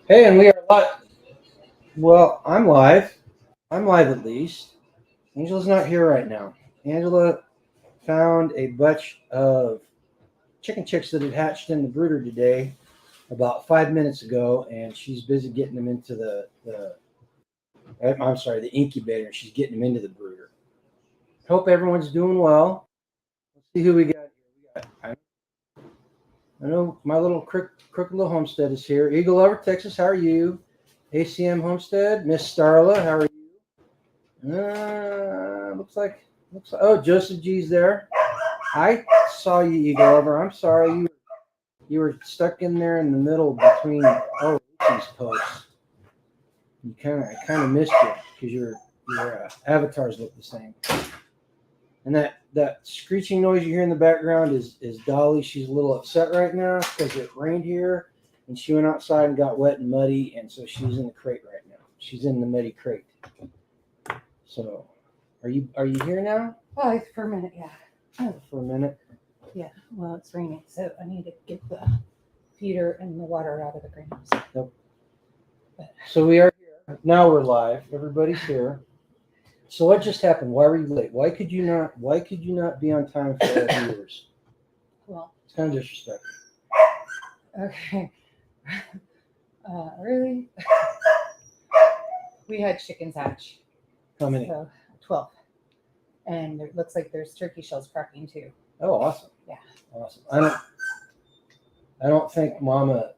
Hey, and we are live. Well, I'm live. I'm live at least. Angela's not here right now. Angela found a bunch of chicken chicks that had hatched in the brooder today about 5 minutes ago, and she's busy getting them into the incubator. And she's getting them into the brooder. Hope everyone's doing well. Let's see who we got here. I know my little crooked little homestead is here. Eagle Lover, Texas, how are you? ACM Homestead, Miss Starla, how are you? Looks like oh, Joseph G's there. I saw you, Eagle Lover. I'm sorry you were stuck in there in the middle between these posts. I kind of missed you because your avatars look the same. And that screeching noise you hear in the background is Dolly. She's a little upset right now because it rained here, and she went outside and got wet and muddy, and so she's in the crate right now. She's in the muddy crate. So, are you here now? Oh, for a minute, yeah. Oh, for a minute. Yeah, well, it's raining, so I need to get the feeder and the water out of the greenhouse. Yep. So we are here. Now we're live. Everybody's here. So what just happened? Why were you late? Why could you not be on time for our viewers? Well, It's kind of disrespectful. okay. Really? We had chickens hatch. How many? So 12. And it looks like there's turkey shells cracking too. Oh, awesome. Yeah. Awesome. I don't think Mama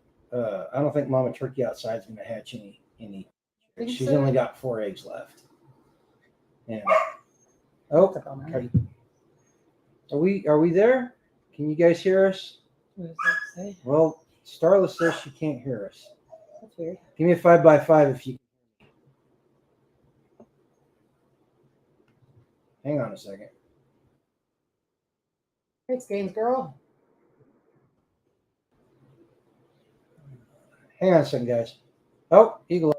Turkey outside is going to hatch any. She's only got 4 eggs left. And are we there? Can you guys hear us? What does that say? Well, Starla says she can't hear us. That's weird. Give me a 5x5 if you. Hang on a second. Thanks, Gaines girl. Hang on a second, guys. Oh, Eagle.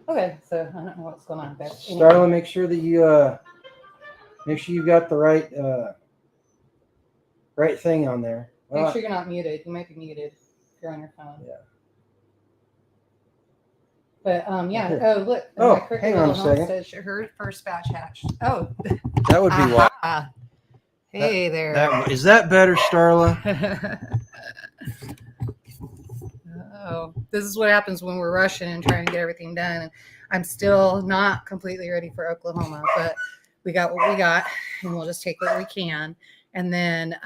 Okay, so I don't know what's going on there. Starla, make sure you got the right thing on there. Make sure you're not muted. You might be muted if you're on your phone. Yeah. But yeah. Okay. Oh, look. Oh, hang on a second. Her first batch hatched. Oh. That would be why. Hey there. Is that better, Starla? Oh, this is what happens when we're rushing and trying to get everything done. And I'm still not completely ready for Oklahoma, but we got what we got, and we'll just take what we can. And then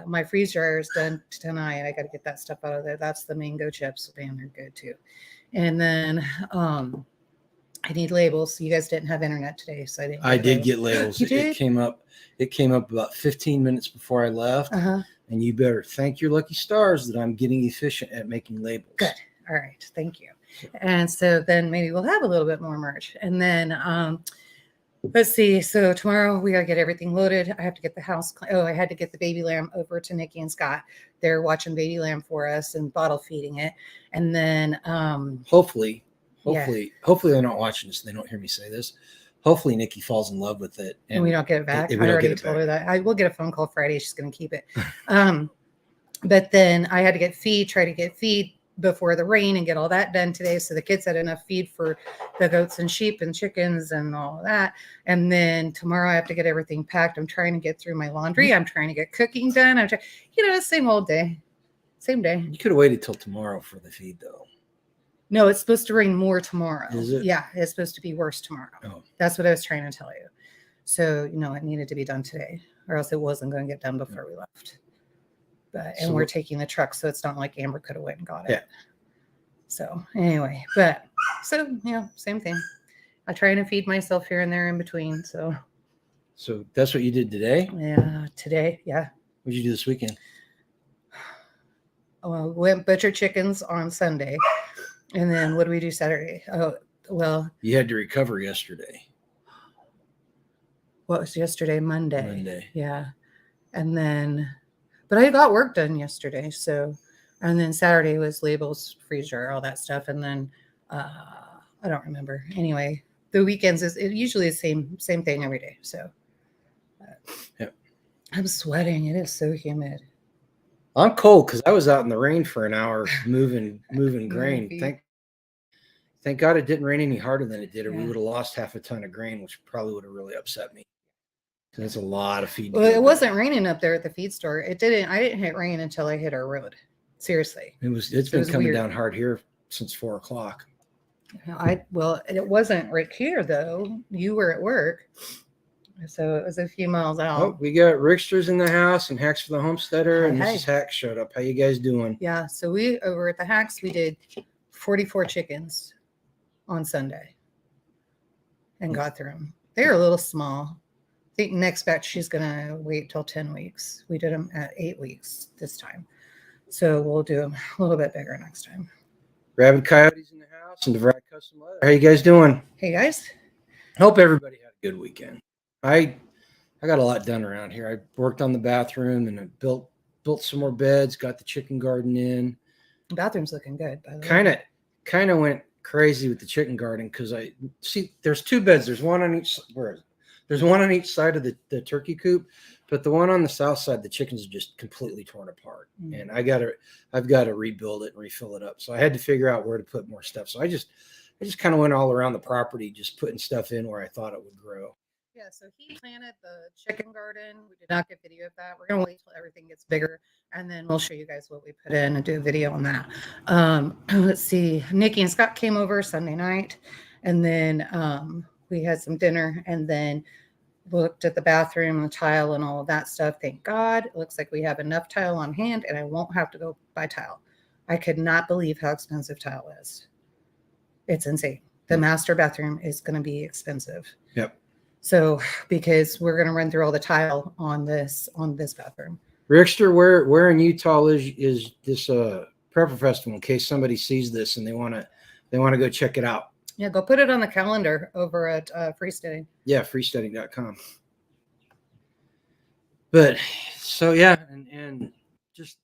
my freeze dryer is done tonight. I got to get that stuff out of there. That's the mango chips. Damn, they're good too. And then I need labels. You guys didn't have internet today, so I didn't. I did get labels. You did? It came up about 15 minutes before I left. Uh-huh. And you better thank your lucky stars that I'm getting efficient at making labels. Good. All right. Thank you. And so then maybe we'll have a little bit more merch. And then let's see. So tomorrow we got to get everything loaded. I have to get the house. I had to get the baby lamb over to Nikki and Scott. They're watching baby lamb for us and bottle feeding it. And then hopefully they're not watching this. They don't hear me say this. Hopefully Nikki falls in love with it. And we don't get it back. I already told her that. I will get a phone call Friday. She's going to keep it. But then I had to try to get feed before the rain and get all that done today. So the kids had enough feed for the goats and sheep and chickens and all that. And then tomorrow I have to get everything packed. I'm trying to get through my laundry. I'm trying to get cooking done. Same old day. Same day. You could have waited till tomorrow for the feed though. No, it's supposed to rain more tomorrow. Is it? Yeah, it's supposed to be worse tomorrow. Oh. That's what I was trying to tell you. So, it needed to be done today, or else it wasn't going to get done before we left. And we're taking the truck, so it's not like Amber could have went and got it. Yeah. So anyway, same thing. I try to feed myself here and there in between. So that's what you did today? Yeah, today. Yeah. What did you do this weekend? Well, we went butcher chickens on Sunday. And then what do we do Saturday? Oh, well. You had to recover yesterday. What was yesterday? Monday. Monday. Yeah. And then, but I got work done yesterday. So, and then Saturday was labels, freezer, all that stuff. And then I don't remember. Anyway, the weekends is usually the same thing every day. So, yep. I'm sweating. It is so humid. I'm cold because I was out in the rain for an hour moving grain. feed. Thank God it didn't rain any harder than it did, or we Yeah. would have lost half a ton of grain, which probably would have really upset me. That's a lot of feed. Well, it wasn't raining up there at the feed store. It didn't. I didn't hit rain until I hit our road. Seriously. It's been coming weird. down hard here since 4 o'clock. Well, it wasn't right here though. You were at work, so it was a few miles out. Oh, we got Ricksters in the house and Hacks for the Homesteader, and Hey. Mrs. Hacks showed up. How you guys doing? Yeah. So we over at the Hacks, we did 44 chickens on Sunday, and got through them. They're a little small. I think next batch she's gonna wait till 10 weeks. We did them at 8 weeks this time, so we'll do them a little bit bigger next time. Rabid Coyotes in the house and DeVry Custom Leather. How you guys doing? Hey guys. Hope everybody had a good weekend. I got a lot done around here. I worked on the bathroom and I built some more beds, got the chicken garden in. The bathroom's looking good, by the way. Kind of went crazy with the chicken garden because I see there's 2 beds. There's one on each. Where is it? There's one on each side of the turkey coop, but the one on the south side, the chickens are just completely torn apart, and I've got to rebuild it and refill it up. So I had to figure out where to put more stuff. So I just kind of went all around the property, just putting stuff in where I thought it would grow. Yeah, so he planted the chicken garden. We did not get video of that. We're gonna wait till everything gets bigger, and then we'll show you guys what we put in and do a video on that. Let's see. Nikki and Scott came over Sunday night, and then we had some dinner, and then looked at the bathroom and the tile and all of that stuff. Thank God. It looks like we have enough tile on hand, and I won't have to go buy tile. I could not believe how expensive tile is. It's insane. The master bathroom is going to be expensive. Yep. So, because we're going to run through all the tile on this bathroom. Rickster, where in Utah is this Prepper Festival? In case somebody sees this and they want to go check it out. Yeah, go put it on the calendar over at Freesteading. Yeah, freesteading.com. But so yeah, and just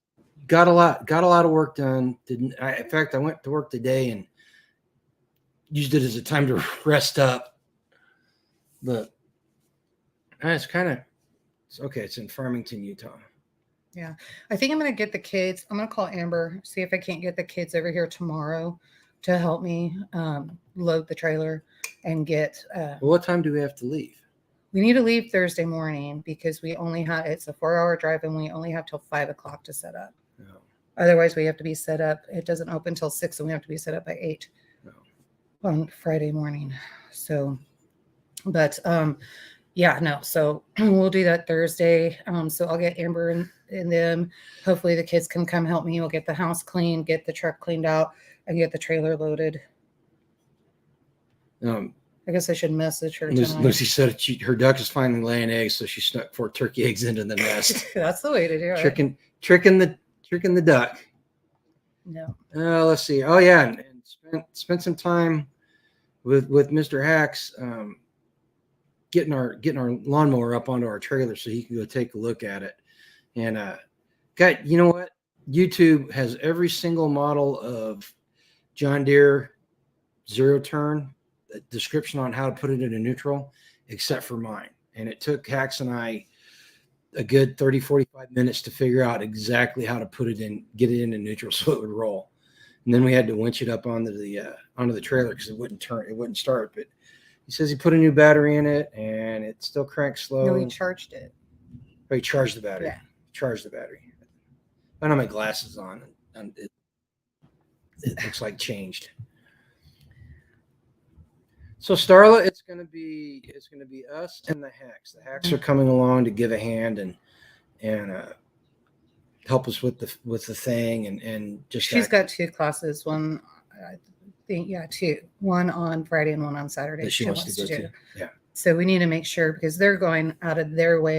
got a lot of work done. In fact, I went to work today and used it as a time to rest up. But it's okay. It's in Farmington, Utah. Yeah, I think I'm going to get the kids. I'm going to call Amber, see if I can't get the kids over here tomorrow to help me load the trailer and get. Well, what time do we have to leave? We need to leave Thursday morning because it's a 4-hour drive and we only have till 5 o'clock to set up. No. Otherwise, we have to be set up. It doesn't open till 6 and we have to be set up by 8 on Friday morning. So, but yeah, no. So we'll do that Thursday. So I'll get Amber and them. Hopefully the kids can come help me. We'll get the house cleaned, get the truck cleaned out, and get the trailer loaded. I guess I should message her tonight. Lucy said her duck is finally laying eggs, so she snuck 4 turkey eggs into the nest. That's the way to do it. Tricking the duck. No. Let's see. Oh yeah, and spent some time with Mr. Hacks, getting our lawnmower up onto our trailer so he can go take a look at it. And you know what? YouTube has every single model of John Deere zero turn description on how to put it into neutral, except for mine. And it took Hacks and I a good 30-45 minutes to figure out exactly how to put it in, get it into neutral so it would roll. And then we had to winch it up onto the trailer because it wouldn't start. But he says he put a new battery in it and it still cranks slow. No, he charged it. Oh, he charged the battery. Yeah. Charged the battery. I don't have my glasses on and it looks like changed. So Starla, it's gonna be us and the Hacks. The Hacks are coming along to give a hand and help us with the thing and just. She's got 2 classes. One, I think, 2. One on Friday and one on Saturday. That she wants to go to. Yeah. So we need to make sure because they're going out of their way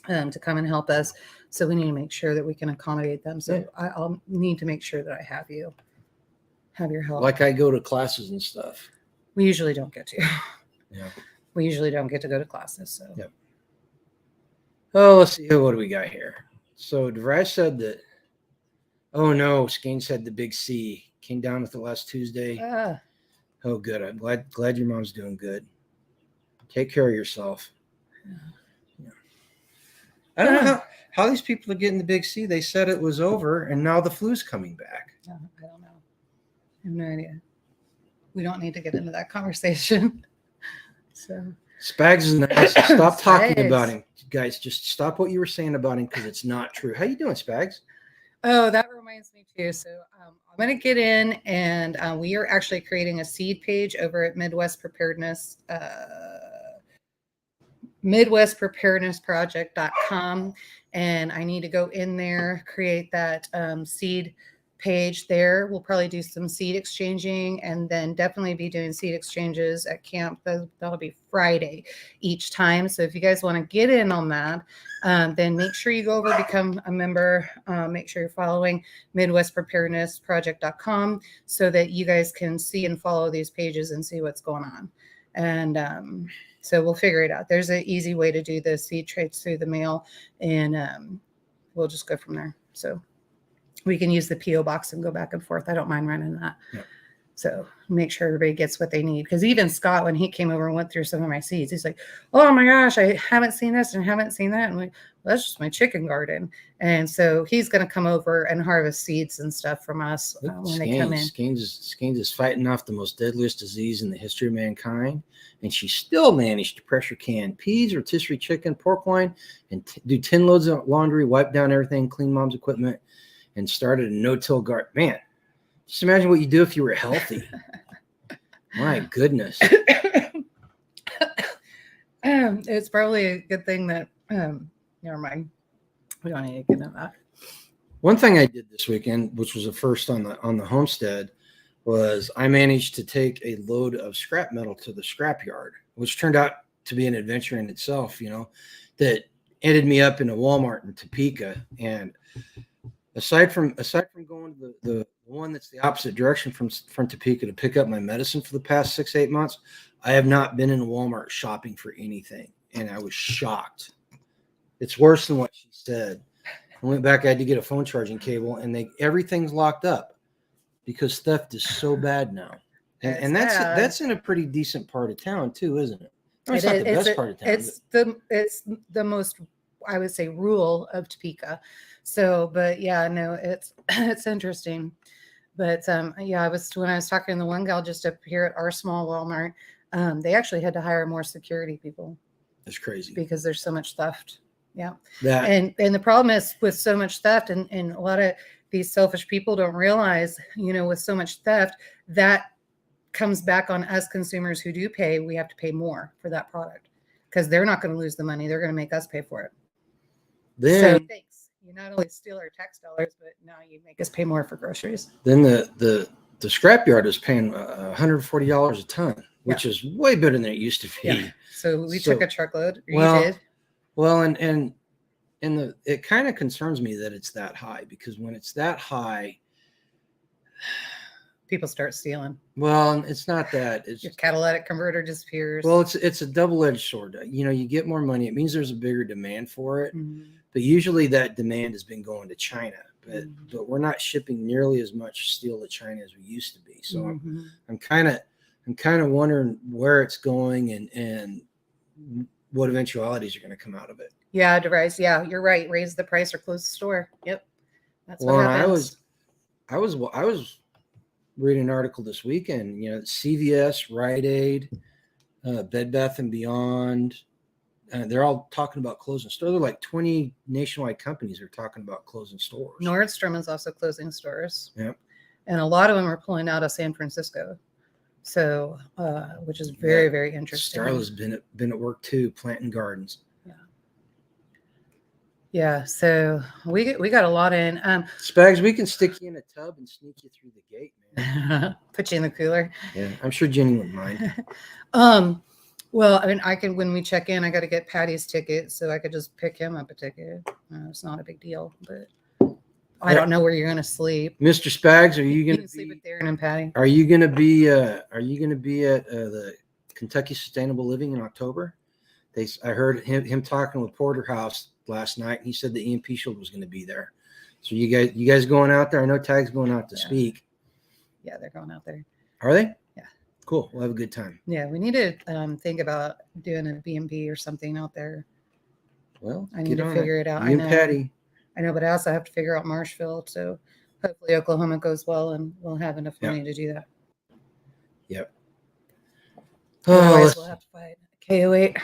to come and help us. So we need to make sure that we can accommodate them. So yeah. I'll need to make sure that I have your help. Like I go to classes and stuff. We usually don't get to. Yeah. We usually don't get to go to classes. So. Yep. Oh, let's see. What do we got here? So DeVry said that. Oh no, Skane said the big C came down with it last Tuesday. Oh, good. I'm glad your mom's doing good. Take care of yourself. Yeah. I don't know how these people are getting the big C. They said it was over, and now the flu's coming back. I don't know. I have no idea. We don't need to get into that conversation. So Spags is nice. Stop talking Spags. about him, guys. Just stop what you were saying about him because it's not true. How you doing, Spags? Oh, that reminds me too. So I'm going to get in, and we are actually creating a seed page over at MidwestPreparednessProject.com, and I need to go in there, create that seed page there. We'll probably do some seed exchanging, and then definitely be doing seed exchanges at camp. That'll be Friday each time. So if you guys want to get in on that, then make sure you go over, become a member. Make sure you're following MidwestPreparednessProject.com so that you guys can see and follow these pages and see what's going on. And so we'll figure it out. There's an easy way to do the seed trades through the mail, and we'll just go from there. So we can use the P.O. box and go back and forth. I don't mind running that. Yep. So make sure everybody gets what they need. Because even Scott, when he came over and went through some of my seeds, he's like, oh my gosh, I haven't seen this and haven't seen that. And I'm like, well, that's just my chicken garden. And so he's going to come over and harvest seeds and stuff from us when they come in. Skeens is fighting off the most deadliest disease in the history of mankind. And she still managed to pressure can peas, rotisserie chicken, pork loin, and do 10 loads of laundry, wipe down everything, clean mom's equipment, and started a no-till garden. Man, just imagine what you do if you were healthy. My goodness. It's probably a good thing that, never mind. We don't need to get into that. One thing I did this weekend, which was a first on the homestead, was I managed to take a load of scrap metal to the scrapyard, which turned out to be an adventure in itself, that ended me up in a Walmart in Topeka. And aside from going to the one that's the opposite direction from Topeka to pick up my medicine for the past 6-8 months, I have not been in a Walmart shopping for anything. And I was shocked. It's worse than what she said. I went back, I had to get a phone charging cable, and everything's locked up because theft is so bad now. And that's in a pretty decent part of town too, isn't it? No, it's not the best part of town. It's the most, I would say, rural of Topeka. So, but yeah, no, it's interesting. But yeah, when I was talking to the one gal just up here at our small Walmart, they actually had to hire more security people. That's crazy because there's so much theft. Yeah. That and the problem is with so much theft, and a lot of these selfish people don't realize, with so much theft, that comes back on us consumers who do pay. We have to pay more for that product because they're not going to lose the money. They're going to make us pay for it. So thanks. You not only steal our tax dollars, but now you make us pay more for groceries. Then the scrapyard is paying $140 a ton, which is way better than it used to be. Yeah. So we took a truckload. You did? Well, and it kind of concerns me that it's that high, because when it's that high, people start stealing. Well, it's not that. It's your catalytic converter disappears. Well, it's a double-edged sword. You get more money. It means there's a bigger demand for it. Mm-hmm. But usually that demand has been going to China. But we're not shipping nearly as much steel to China as we used to be. So I'm kind of wondering where it's going and what eventualities are going to come out of it. Yeah, to rise. Yeah, you're right. Raise the price or close the store. Yep, that's what happens. I was reading an article this weekend. CVS, Rite Aid, Bed Bath and Beyond. They're all talking about closing stores. They're like 20 nationwide companies are talking about closing stores. Nordstrom is also closing stores. Yep. And a lot of them are pulling out of San Francisco. So, which is very, very interesting. Starla's been at work too, planting gardens. Yeah. Yeah. So we got a lot in. Spags, we can stick you in a tub and sneak you through the gate, man. Put you in the cooler. Yeah, I'm sure Jenny wouldn't mind. Well, I mean, I can, when we check in, I got to get Patty's ticket, so I could just pick him up a ticket. It's not a big deal, but I don't know where you're going to sleep. Mr. Spags, are you going to sleep with Darren and Patty? Are you going to be at the Kentucky Sustainable Living in October? I heard him talking with Porterhouse last night. He said the EMP Shield was going to be there. So you guys going out there? I know Tag's going out to speak. Yeah, they're going out there. Are they? Yeah. Cool. We'll have a good time. Yeah, we need to think about doing a B&B or something out there. Well, I need get to on figure it out. You and Patty. I know, but I also have to figure out Marshfield. So hopefully Oklahoma goes well and we'll have enough Yep. money to do that. Yep. Otherwise, we'll have to fight KO8.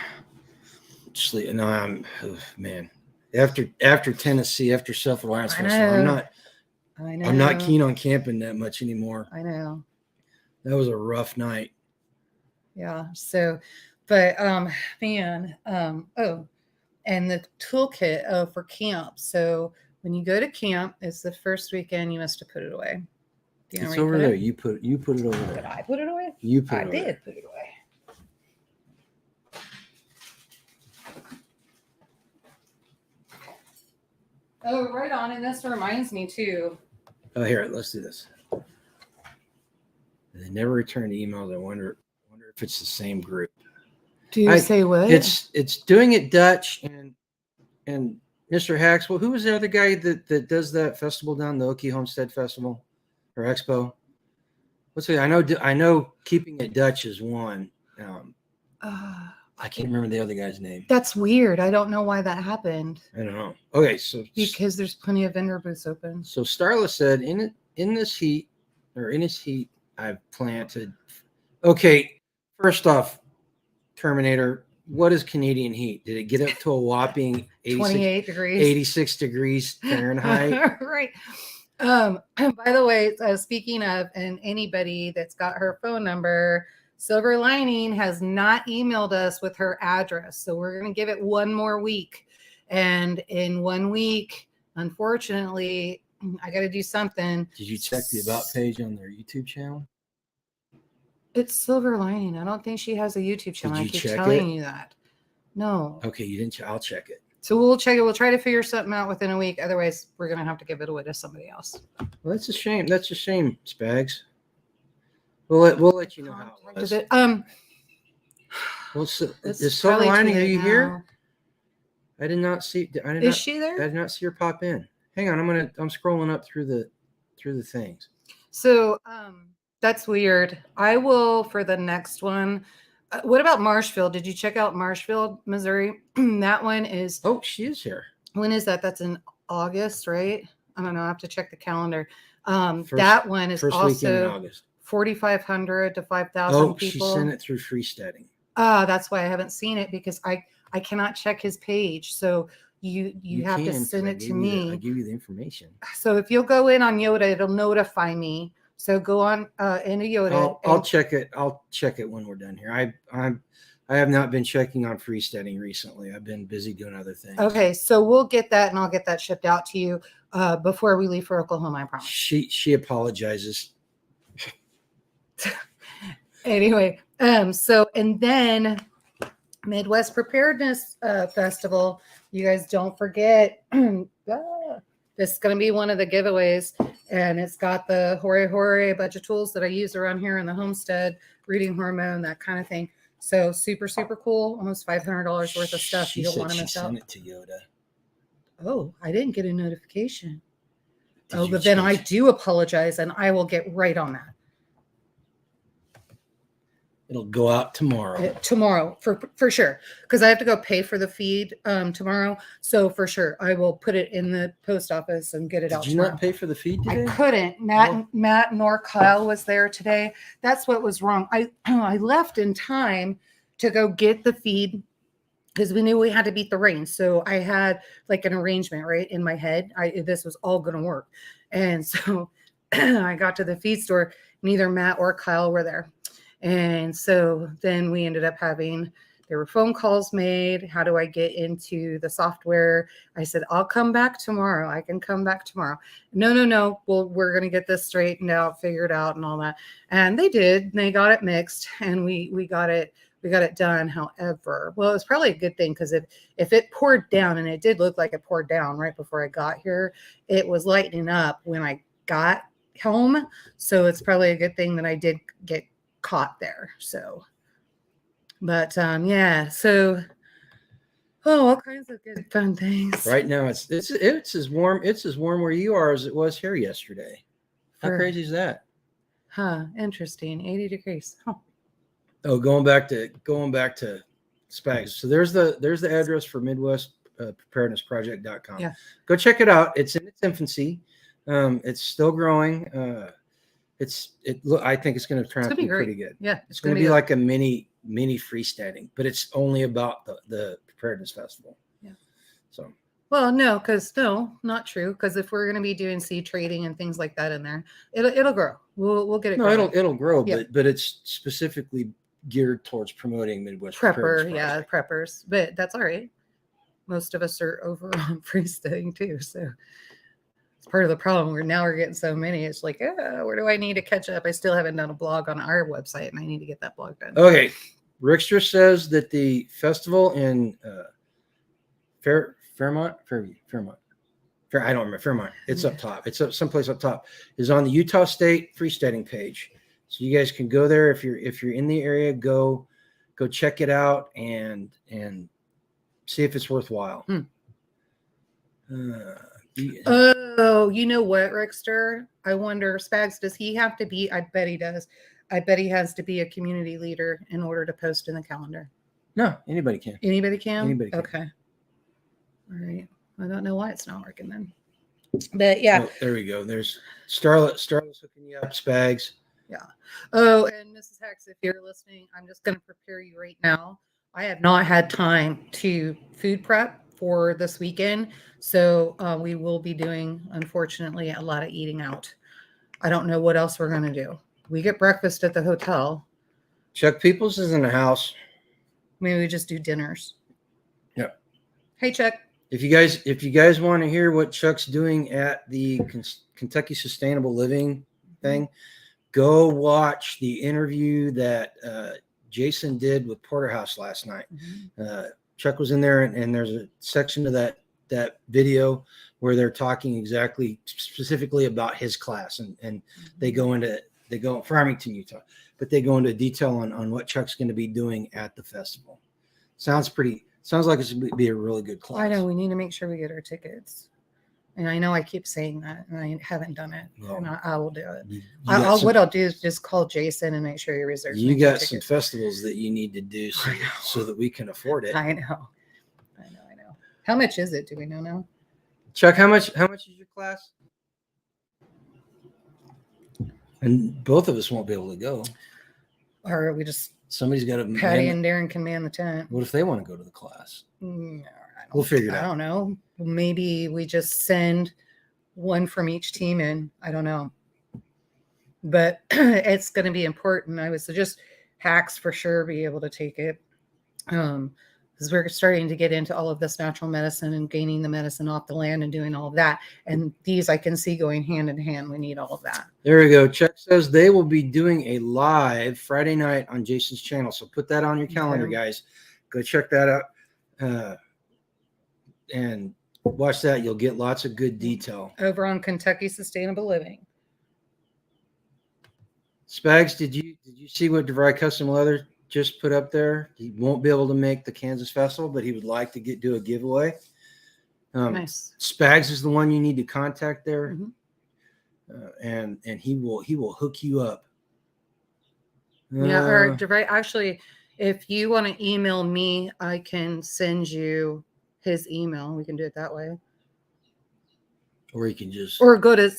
Sleep. No, man. After Tennessee, after Self-Reliance I Festival, know. I'm not keen on camping that much anymore. I know. That was a rough night. Yeah. So, but man, oh, and the toolkit for camp. So when you go to camp, it's the first weekend you must have put it away. Do you know It's where over you there. put it? You put it over there. Did I put it away? You put it I over did there. put it away. Oh, right on. And this reminds me too. Oh, here, let's do this. They never return emails. I wonder if it's the same group. Do you say what? It's doing it Dutch and Mr. Haxwell. Who was the other guy that does that festival down the Okie Homestead Festival or Expo? What's it? I know keeping it Dutch is one. I can't remember the other guy's name. That's weird. I don't know why that happened. I don't know. Okay, so Because there's plenty of vendor booths open. So Starla said, in this heat, I've planted. Okay, first off, Terminator, what is Canadian heat? Did it get up to a whopping 28 degrees, 86 degrees Fahrenheit? Right. By the way, speaking of, and anybody that's got her phone number, Silver Lining has not emailed us with her address. So we're going to give it one more week. And in 1 week, unfortunately, I got to do something. Did you check the about page on their YouTube channel? It's Silver Lining. I don't think she has a YouTube channel. I keep telling you that. No. Okay, you didn't. I'll check it. So we'll check it. We'll try to figure something out within a week. Otherwise, we're going to have to give it away to somebody else. Well, that's a shame. That's a shame, Spags. We'll let you know how it was. Well, so, is Silver Lining, are you here? I did not see. Is she there? I did not see her pop in. Hang on, I'm scrolling up through the things. So that's weird. I will for the next one. What about Marshfield? Did you check out Marshfield, Missouri? That one is. Oh, she is here. When is that? That's in August, right? I don't know. I have to check the calendar. That one is first weekend in also August. 4,500 to 5,000 people. She sent it through Freesteading. That's why I haven't seen it because I cannot check his page. So you have to send it to me. I give you the information. So if you'll go in on Yoda, it'll notify me. So go on into Yoda. I'll check it. I'll check it when we're done here. I have not been checking on Freesteading recently. I've been busy doing other things. Okay, so we'll get that and I'll get that shipped out to you before we leave for Oklahoma, I promise. She apologizes. Anyway, so and then Midwest Preparedness Festival. You guys don't forget. This is going to be one of the giveaways, and it's got the hooray bunch of tools that I use around here in the homestead, breeding hormone, that kind of thing. So super cool. Almost $500 worth of stuff. You don't want to miss out. Sent it to Yoda. Oh, I didn't get a notification. But then I do apologize, and I will get right on that. It'll go out tomorrow. Tomorrow, for sure. Because I have to go pay for the feed tomorrow. So for sure, I will put it in the post office and get it out Did you tomorrow. not pay for the feed today? I couldn't. Matt nor Kyle was there today. That's what was wrong. I left in time to go get the feed because we knew we had to beat the rain. So I had like an arrangement right in my head. This was all going to work. And so I got to the feed store. Neither Matt or Kyle were there. And so then we ended up there were phone calls made. How do I get into the software? I said, I'll come back tomorrow. I can come back tomorrow. No. Well, we're going to get this straightened out, figured out and all that. And they did. They got it mixed and we got it done. However, well, it's probably a good thing because if it poured down, and it did look like it poured down right before I got here, it was lightening up when I got home. So it's probably a good thing that I did get caught there. So, but yeah, so all kinds of good fun things. Right now it's as warm where you are as it was here yesterday. How crazy is that? Interesting. 80 degrees. Oh, going back to Spags. So there's the address for Midwest preparednessproject.com. Yeah. Go check it out. It's in its infancy. It's still growing. I think it's going to turn out to be great. pretty good. Yeah, It's going to be like a mini freestanding, but it's only about the preparedness festival. Yeah. So. Well, no, not true. Because if we're going to be doing seed trading and things like that in there, it'll grow. We'll get it. No, growing. it'll grow, Yeah. but it's specifically geared towards promoting Midwest preppers. But that's all right. Most of us are over on freestanding too, so it's part of the problem. We're getting so many. It's like, where do I need to catch up? I still haven't done a blog on our website, and I need to get that blog done. Okay, Rickster says that the festival in Fairmont. I don't remember Fairmont. It's up top. It's someplace up top. Is on the Utah State freestanding page, so you guys can go there if you're in the area. Go check it out and see if it's worthwhile. Oh, you know what, Rickster? I wonder, Spags, does he have to be? I bet he does. I bet he has to be a community leader in order to post in the calendar. No, anybody can. Anybody can? Anybody can. Okay. All right. I don't know why it's not working then. But yeah. Oh, there we go. There's Starlet's hooking you up, Spags. Yeah. Oh, and Mrs. Hex, if you're listening, I'm just going to prepare you right now. I have not had time to food prep for this weekend. So we will be doing, unfortunately, a lot of eating out. I don't know what else we're going to do. We get breakfast at the hotel. Chuck Peoples is in the house. Maybe we just do dinners. Yeah. Hey, Chuck. If you guys want to hear what Chuck's doing at the Kentucky Sustainable Living thing, go watch the interview that Jason did with Porterhouse last night. Chuck was in there, and there's a section of that video where they're talking specifically about his class, and they go Farmington, Utah, but they go into detail on what Chuck's going to be doing at the festival. Sounds like it's going to be a really good class. I know we need to make sure we get our tickets. And I know I keep saying that, and I haven't done it. No. And I will do it. What I'll do is just call Jason and make sure he reserves. You got some festivals that you need to do so that we can afford it. I know. How much is it? Do we know now? Chuck, how much is your class? And both of us won't be able to go. Or we just somebody's got to. Patty and Darren can man the tent. What if they want to go to the class? No, we'll figure it out. I don't know. Maybe we just send one from each team in. I don't know. But it's going to be important. I would suggest Hacks for sure be able to take it. Because we're starting to get into all of this natural medicine and gaining the medicine off the land and doing all of that. And these I can see going hand in hand. We need all of that. There we go. Chuck says they will be doing a live Friday night on Jason's channel. So put that on your calendar, guys. Go check that out. And watch that. You'll get lots of good detail. Over on Kentucky Sustainable Living. Spags, did you see what DeVry Custom Leather just put up there? He won't be able to make the Kansas Festival, but he would like to do a giveaway. Nice. Spags is the one you need to contact there, and he will hook you up. Yeah, or DeVry, actually, if you want to email me, I can send you his email. We can do it that way. Or you can just go to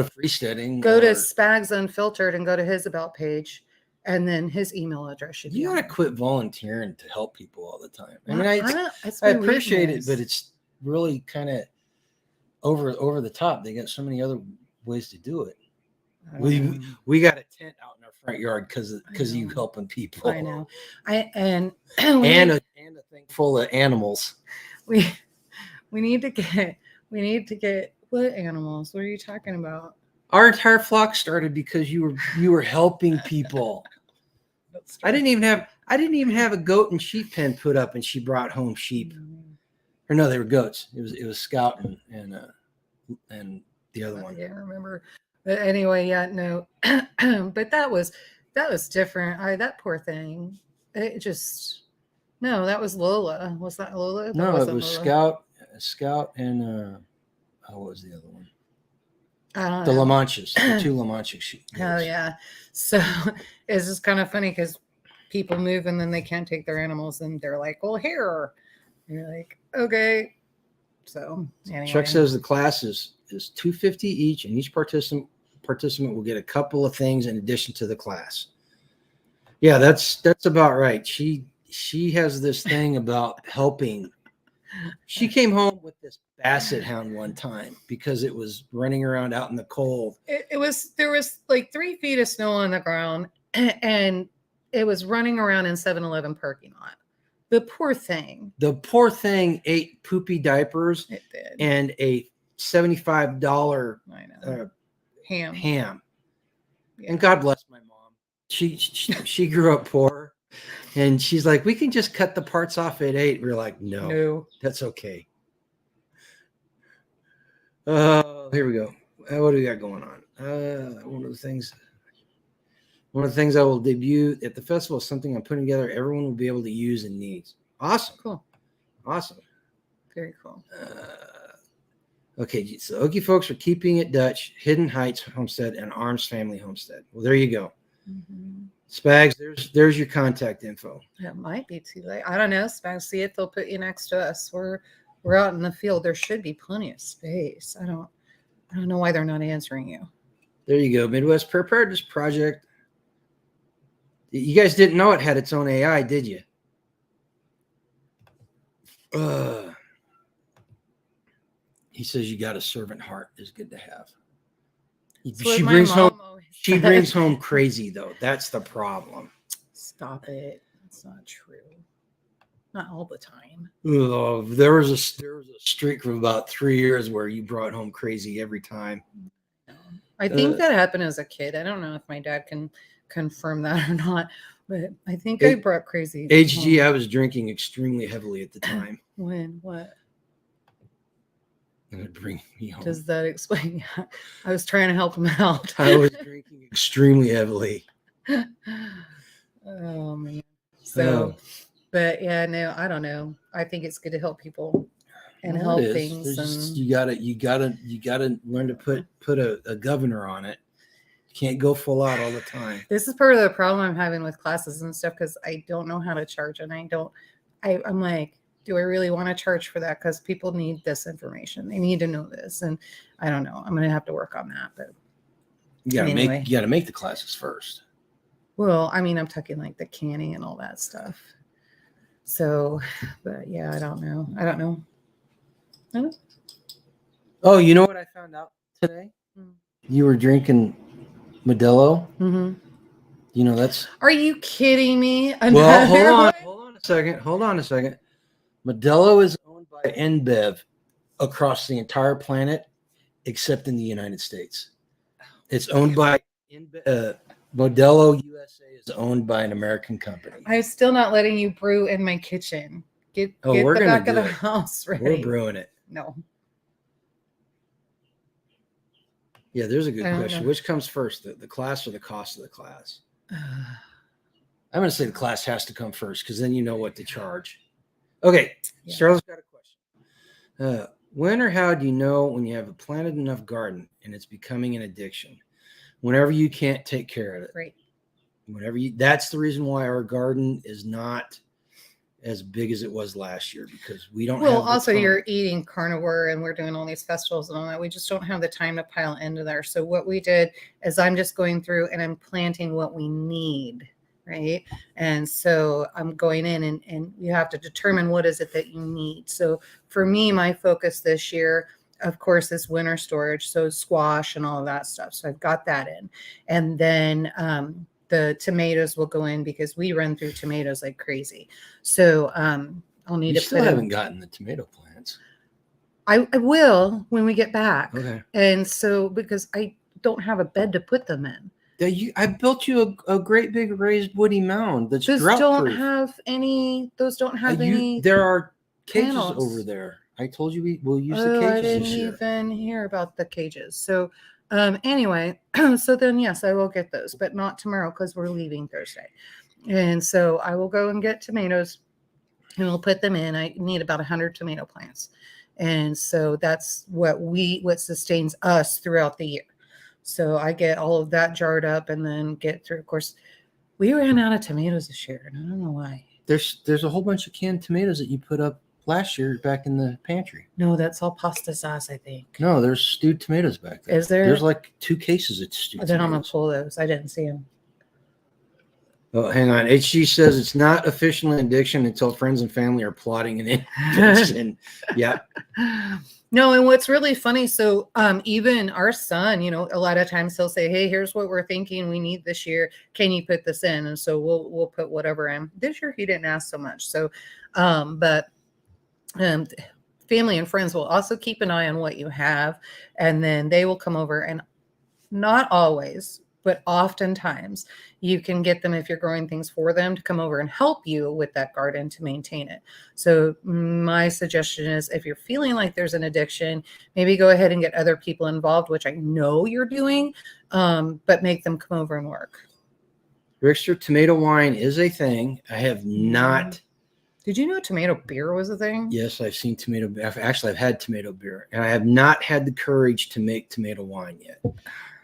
freesteading. Go to Spags Unfiltered and go to his about page. And then his email address should be. You got to quit volunteering to help people all the time. I mean, I appreciate it, but it's really kind of over the top. They got so many other ways to do it. We got a tent out in our front yard because of you helping people. I know. And a thing full of animals. We need to get what animals? What are you talking about? Our entire flock started because you were helping people. I didn't even have a goat and sheep pen put up, and she brought home sheep. Or no, they were goats. It was Scout and the other one. I can't remember. But anyway, yeah, no. But that was different. That poor thing. It just that was Lola. Was that Lola? No, it was Lola. Scout and what was the other one? The La Manchas, the two La Manchas sheep. Oh yeah. So it's just kind of funny because people move and then they can't take their animals and they're like, well, here. And you're like, okay. So anyway. Chuck says the class is $250 each, and each participant will get a couple of things in addition to the class. Yeah, that's about right. She has this thing about helping. She came home with this basset hound one time because it was running around out in the cold. There was like 3 feet of snow on the ground, and it was running around in 7-Eleven parking lot. The poor thing. The poor thing ate poopy diapers It did. and a $75 ham. Yeah. And God bless my mom. She grew up poor, and she's like, we can just cut the parts off at 8. We're like, no, that's okay. Here we go. What do we got going on? One of the things I will debut at the festival is something I'm putting together. Everyone will be able to use and needs. Awesome. Cool. Awesome. Very cool. Okay, so Okie folks are keeping it Dutch, Hidden Heights Homestead, and Arms Family Homestead. Well, there you go. Mm-hmm. Spags, there's your contact info. It might be too late. I don't know. Spags, see if they'll put you next to us. We're out in the field. There should be plenty of space. I don't know why they're not answering you. There you go. Midwest Preparedness Project. You guys didn't know it had its own AI, did you? He says you got a servant heart is good to have. She brings home crazy though. That's the problem. Stop it. It's not true. Not all the time. There was a streak for about 3 years where you brought home crazy every time. I think that happened as a kid. I don't know if my dad can confirm that or not, but I think I brought crazy. HG, I was drinking extremely heavily at the time. When? What? It would bring me home. Does that explain? I was trying to help him out. I was drinking extremely heavily. Oh man. So, but yeah, no, I don't know. I think it's good to help people and help things. And you gotta learn to put a governor on it. You can't go full out all the time. This is part of the problem I'm having with classes and stuff because I don't know how to charge, and I'm like, do I really want to charge for that? Because people need this information. They need to know this. And I don't know. I'm going to have to work on that. But you got to make the classes first. Well, I mean, I'm talking like the canning and all that stuff. So, but yeah, I don't know. Oh, you know what I found out today? You were drinking Modelo. Mm-hmm. You know, that's. Are you kidding me? Well, hold on a second. Modelo is owned by InBev across the entire planet, except in the United States. It's owned by Modelo USA is owned by an American company. I'm still not letting you brew in my kitchen. Get the back of the house ready. We're brewing it. No. Yeah, there's a good question. Which comes first, the class or the cost of the class? I'm going to say the class has to come first because then you know what to charge. Okay, yeah. Charlotte's got a question. When or how do you know when you have a planted enough garden and it's becoming an addiction? Whenever you can't take care of it. Right. That's the reason why our garden is not as big as it was last year because we don't have the also time. You're eating carnivore and we're doing all these festivals and all that. We just don't have the time to pile into there. So what we did is I'm just going through and I'm planting what we need. Right. And so I'm going in and you have to determine what is it that you need. So for me, my focus this year, of course, is winter storage. So squash and all of that stuff. So I've got that in. And then the tomatoes will go in because we run through tomatoes like crazy. So I'll need to still haven't gotten the tomato plants. I will when we get back. Okay. And so because I don't have a bed to put them in. I built you a great big raised woody mound that's drought-proof. Those don't have any. There are cages over there. I told you we'll use the cages I didn't this year. even hear about the cages. So anyway, so then yes, I will get those, but not tomorrow because we're leaving Thursday. And so I will go and get tomatoes and we'll put them in. I need about 100 tomato plants. And so that's what sustains us throughout the year. So I get all of that jarred up and then get through. Of course, we ran out of tomatoes this year, and I don't know why. There's a whole bunch of canned tomatoes that you put up last year back in the pantry. No, that's all pasta sauce, I think. No, there's stewed tomatoes back there. Is there? There's like 2 cases of stewed Then I'm gonna tomatoes. pull those. I didn't see them. Oh, hang on. HG says it's not officially an addiction until friends and family are plotting an addiction. Yeah. No, and what's really funny, so even our son, you know, a lot of times he'll say, "Hey, here's what we're thinking we need this year. Can you put this in?" And so we'll put whatever in. This year he didn't ask so much. So, but family and friends will also keep an eye on what you have, and then they will come over, and not always, but oftentimes you can get them, if you're growing things for them, to come over and help you with that garden to maintain it. So my suggestion is, if you're feeling like there's an addiction, maybe go ahead and get other people involved, which I know you're doing, but make them come over and work. Rickster, tomato wine is a thing. I have not. Did you know tomato beer was a thing? Yes, I've seen tomato beer. Actually, I've had tomato beer, and I have not had the courage to make tomato wine yet.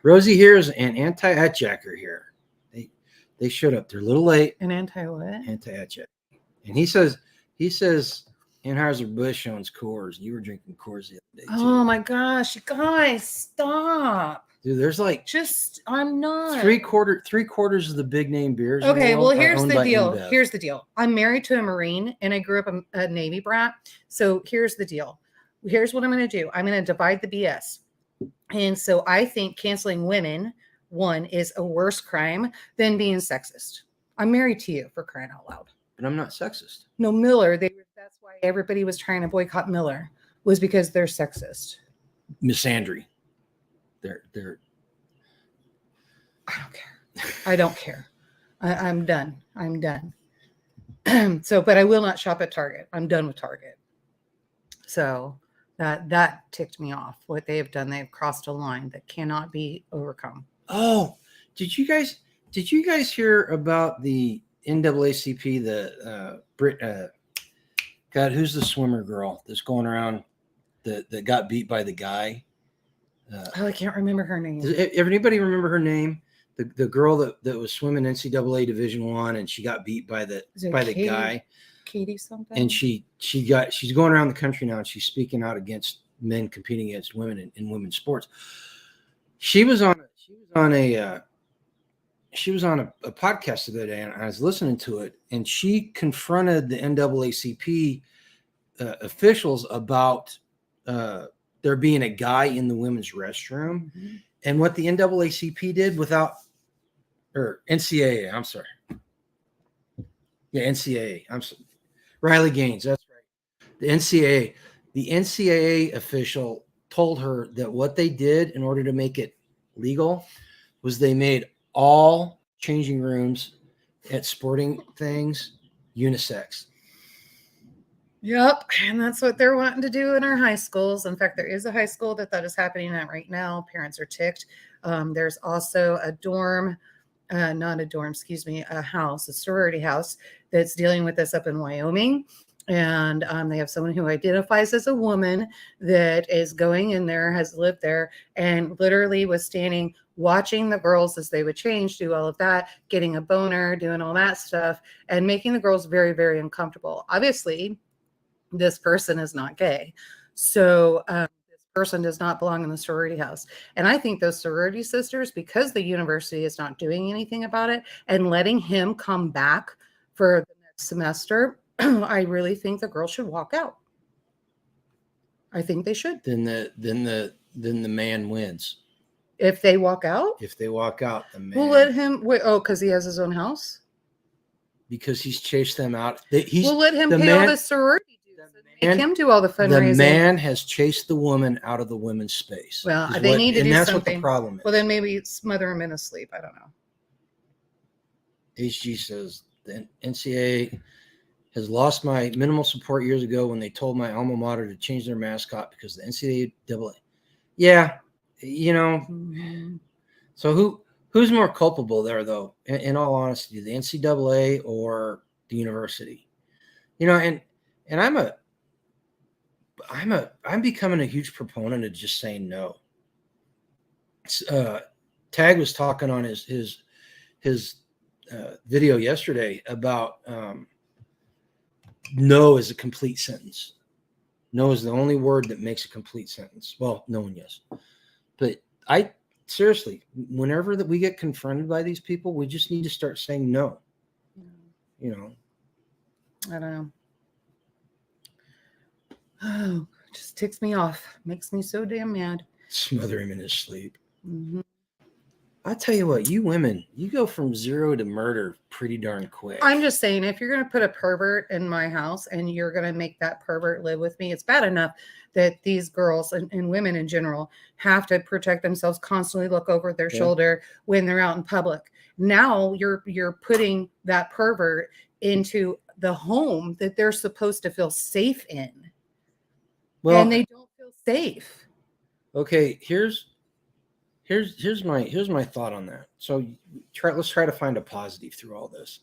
Rosie here is an anti-atjacker here. They showed up. They're a little late. An anti-what? Anti-atjack. And he says Anheuser-Busch owns Coors. You were drinking Coors the other day, too. Oh my gosh, you guys, stop. Dude, there's like I'm not. three quarters of the big name beers. Okay, well, here's owned the by deal. InBev. Here's the deal. I'm married to a Marine, and I grew up a Navy brat. So here's the deal. Here's what I'm going to do. I'm going to divide the BS. And so I think canceling women, one, is a worse crime than being sexist. I'm married to you, for crying out loud. But I'm not sexist. No, Miller. That's why everybody was trying to boycott Miller, was because they're sexist. Misandry. They're. I don't care. I don't care. I'm done. I'm done. So, but I will not shop at Target. I'm done with Target. So that ticked me off. What they have done, they've crossed a line that cannot be overcome. Oh, did you guys hear about the NAACP? God, who's the swimmer girl that's going around that got beat by the guy? I can't remember her name. Does anybody remember her name? The girl that was swimming NCAA Division I, and she got beat by the guy. Katie something. And she's going around the country now, and she's speaking out against men competing against women in women's sports. She was on a podcast the other day, and I was listening to it, and she confronted the NAACP officials about there being a guy in the women's restroom. Mm-hmm. And what the NAACP did NCAA, I'm sorry. Yeah, NCAA. I'm sorry. Riley Gaines, that's right. The NCAA official told her that what they did in order to make it legal was they made all changing rooms at sporting things unisex. Yep, and that's what they're wanting to do in our high schools. In fact, there is a high school that is happening at right now. Parents are ticked. There's also a house, a sorority house that's dealing with this up in Wyoming. And they have someone who identifies as a woman that is going in there, has lived there, and literally was standing watching the girls as they would change, do all of that, getting a boner, doing all that stuff, and making the girls very, very uncomfortable. Obviously, this person is not gay. So this person does not belong in the sorority house. And I think those sorority sisters, because the university is not doing anything about it and letting him come back for the next semester, I really think the girl should walk out. I think they should. Then the man wins. If they walk out? If they walk out, the man. We'll let him wait. Oh, because he has his own house? Because he's chased them out. We'll let him pay all the sorority dues. Make him do all the fundraising. The man has chased the woman out of the women's space. Well, they need to do something. And that's what the problem is. Well, then maybe smother him in his sleep. I don't know. HG says the NCAA has lost my minimal support years ago when they told my alma mater to change their mascot because the NCAA. Yeah, Mm-hmm. So who's more culpable there, though? In all honesty, the NCAA or the university? And I'm becoming a huge proponent of just saying no. Tag was talking on his video yesterday about no is a complete sentence. No is the only word that makes a complete sentence. Well, no and yes. But I seriously, whenever that we get confronted by these people, we just need to start saying no. You know. I don't know. Oh, it just ticks me off. Makes me so damn mad. Smother him in his sleep. Mm-hmm. I tell you what, you women, you go from 0 to murder pretty darn quick. I'm just saying, if you're going to put a pervert in my house and you're going to make that pervert live with me, it's bad enough that these girls and women in general have to protect themselves, constantly look over their shoulder when they're out in public. Now you're putting that pervert into the home that they're supposed to feel safe in. Well, and they don't feel safe. Okay, here's my thought on that. So let's try to find a positive through all this.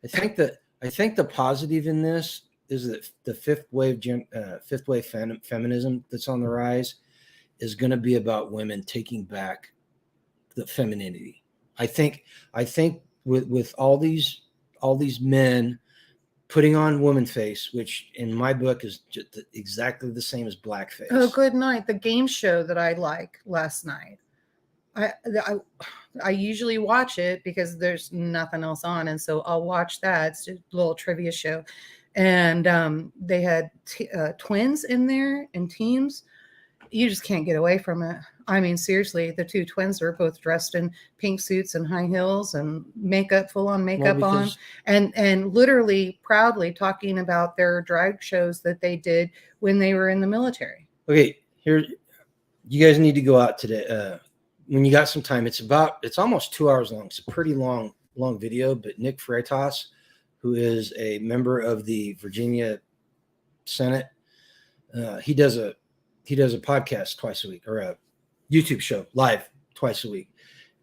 I think the positive in this is that the fifth wave feminism that's on the rise is going to be about women taking back the femininity. I think with all these men putting on woman face, which in my book is just exactly the same as blackface. Oh, good night. The game show that I like last night. I usually watch it because there's nothing else on, and so I'll watch that. It's a little trivia show, and they had twins in there and teams. You just can't get away from it. I mean, seriously, the two twins were both dressed in pink suits and high heels and makeup, full on makeup on, and literally proudly talking about their drag shows that they did when they were in the military. Okay, here, you guys need to go out today. When you got some time, it's almost 2 hours long. It's a pretty long video, but Nick Freitas, who is a member of the Virginia Senate, he does a podcast twice a week, or a YouTube show live twice a week.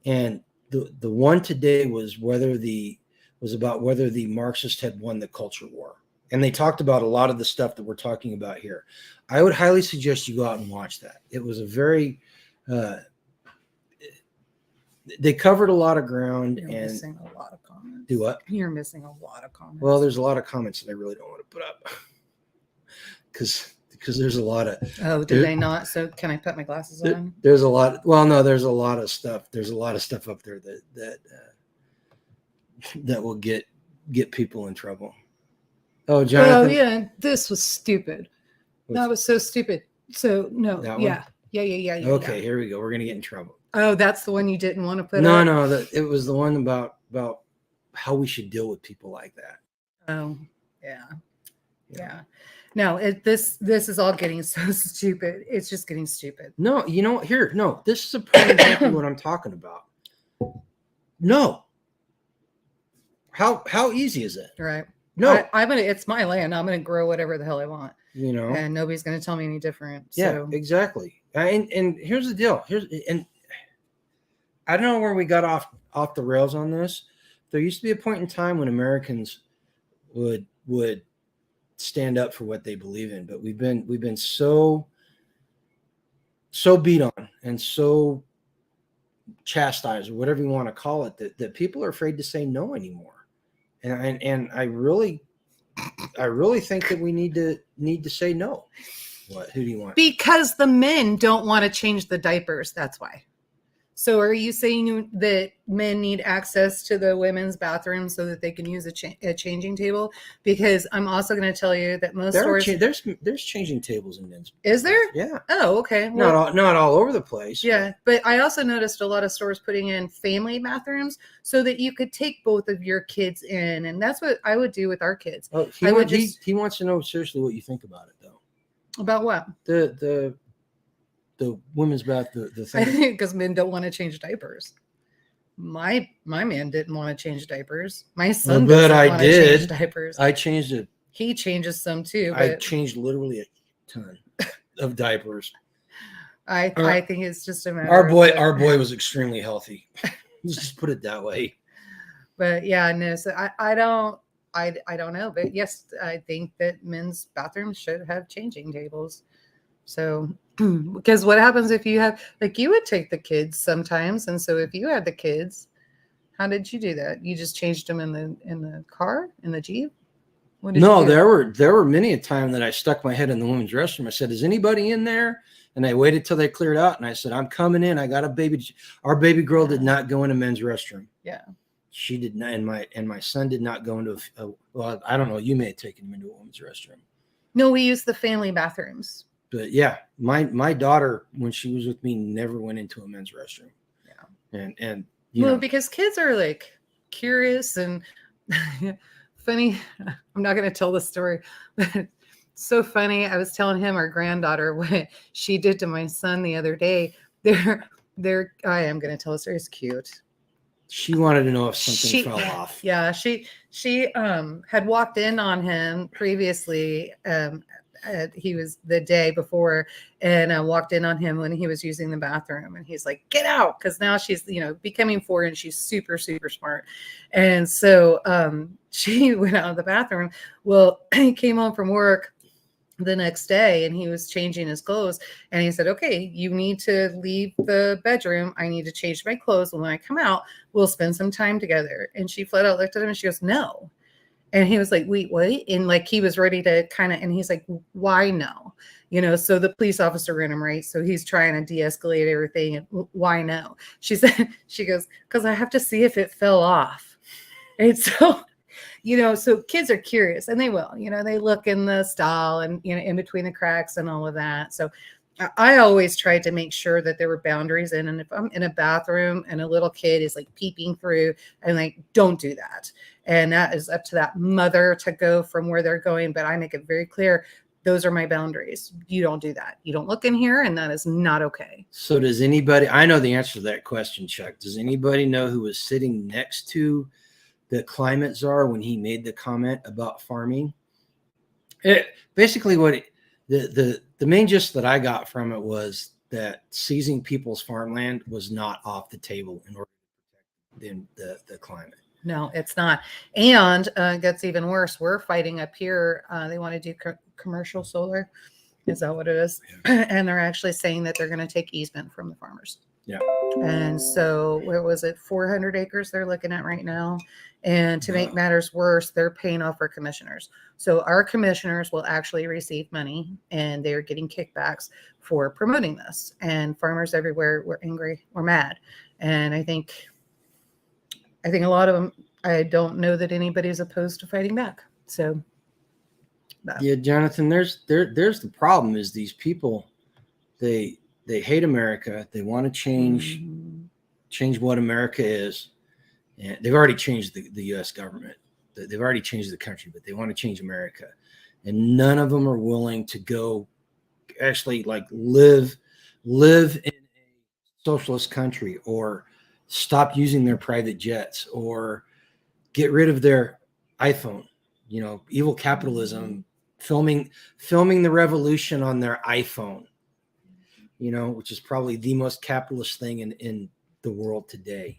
And the one today was about whether the Marxists had won the culture war. And they talked about a lot of the stuff that we're talking about here. I would highly suggest you go out and watch that. It was a very they covered a lot of ground. You're and missing a lot of comments. Do what? You're missing a lot of comments. Well, there's a lot of comments that I really don't want to put up because there's a lot of. Oh, did they not? So can I put my glasses on? There's a lot. Well, no, there's a lot of stuff. There's a lot of stuff up there that will get people in trouble. Oh, Jonathan. Oh yeah, this was stupid. That was so stupid. So no, yeah. Okay, here we go. We're gonna get in trouble. Oh, that's the one you didn't want to put up? No, it was the one about how we should deal with people like that. Oh, yeah. No, this is all getting so stupid. It's just getting stupid. No, this is a prime example of what I'm talking about. No. How easy is it? Right. No. It's my land. I'm gonna grow whatever the hell I want. And nobody's gonna tell me any different. Yeah, exactly. And here's the deal. And I don't know where we got off the rails on this. There used to be a point in time when Americans would stand up for what they believe in, but we've been so beat on and so chastised, or whatever you want to call it, that people are afraid to say no anymore. And I really think that we need to say no. What? Who do you want? Because the men don't want to change the diapers. That's why. So are you saying that men need access to the women's bathroom so that they can use a changing table? Because I'm also going to tell you that most stores there's changing tables in men's. Is there? Yeah. Oh, okay. Well, not all over the place. Yeah, but I also noticed a lot of stores putting in family bathrooms so that you could take both of your kids in, and that's what I would do with our kids. Oh, he wants to know seriously what you think about it, though. About what? The women's bath, the thing. Because men don't want to change diapers. My man didn't want to change diapers. My son doesn't want to change diapers. I changed it. He changes some too. I changed literally a ton of diapers. I think it's just a matter. Our boy was extremely healthy. Let's just put it that way. But yeah, no. So I don't know. But yes, I think that men's bathrooms should have changing tables. So, because what happens if you have, like, you would take the kids sometimes, and so if you had the kids, how did you do that? You just changed them in the car, in the Jeep? What did No, you do? there were many a time that I stuck my head in the women's restroom. I said, "Is anybody in there?" And I waited till they cleared out, and I said, "I'm coming in. I got a baby." Our baby girl did not go in a men's restroom. Yeah. She did not, and my son did not go into well, I don't know. You may have taken him into a women's restroom. No, we use the family bathrooms. But yeah, my daughter, when she was with me, never went into a men's restroom. Yeah. And you know, because kids are like curious and funny. I'm not going to tell the story, but it's so funny. I was telling him our granddaughter what she did to my son the other day. I am going to tell the story. It's cute. she wanted to know if something fell off. Yeah, she had walked in on him previously. He was the day before, and walked in on him when he was using the bathroom, and he's like, "Get out!" Because now she's becoming 4 and she's super smart, and so she went out of the bathroom. Well, he came home from work the next day and he was changing his clothes, and he said, "Okay, you need to leave the bedroom. I need to change my clothes, and when I come out, we'll spend some time together." And she flat out looked at him and she goes, "No." And he was like, "Wait, what?" And like he was ready to and he's like, "Why no?" So the police officer ran him, right? So he's trying to de-escalate everything. And why no? She said, she goes, "Because I have to see if it fell off." And so so kids are curious, and they will, they look in the stall and, in between the cracks and all of that. So I always tried to make sure that there were boundaries in. And if I'm in a bathroom and a little kid is like peeping through, I'm like, don't do that. And that is up to that mother to go from where they're going. But I make it very clear, those are my boundaries. You don't do that. You don't look in here, and that is not okay. So does anybody, I know the answer to that question, Chuck. Does anybody know who was sitting next to the climate czar when he made the comment about farming? Basically the main gist that I got from it was that seizing people's farmland was not off the table in order to protect the climate. No, it's not. And it gets even worse. We're fighting up here. They want to do commercial solar. Is that what it is? Yeah. And they're actually saying that they're going to take easement from the farmers. Yeah. And so where was it? 400 acres they're looking at right now. And to make matters worse, they're paying off our commissioners. So our commissioners will actually receive money, and they're getting kickbacks for promoting this. And farmers everywhere were angry, were mad. And I think a lot of them, I don't know that anybody's opposed to fighting back. So yeah, Jonathan, there's the problem is these people, they hate America. They want to change what America is. And they've already changed the U.S. government. They've already changed the country, but they want to change America. And none of them are willing to go actually like live in a socialist country, or stop using their private jets, or get rid of their iPhone. Evil capitalism, filming the revolution on their iPhone, which is probably the most capitalist thing in the world today.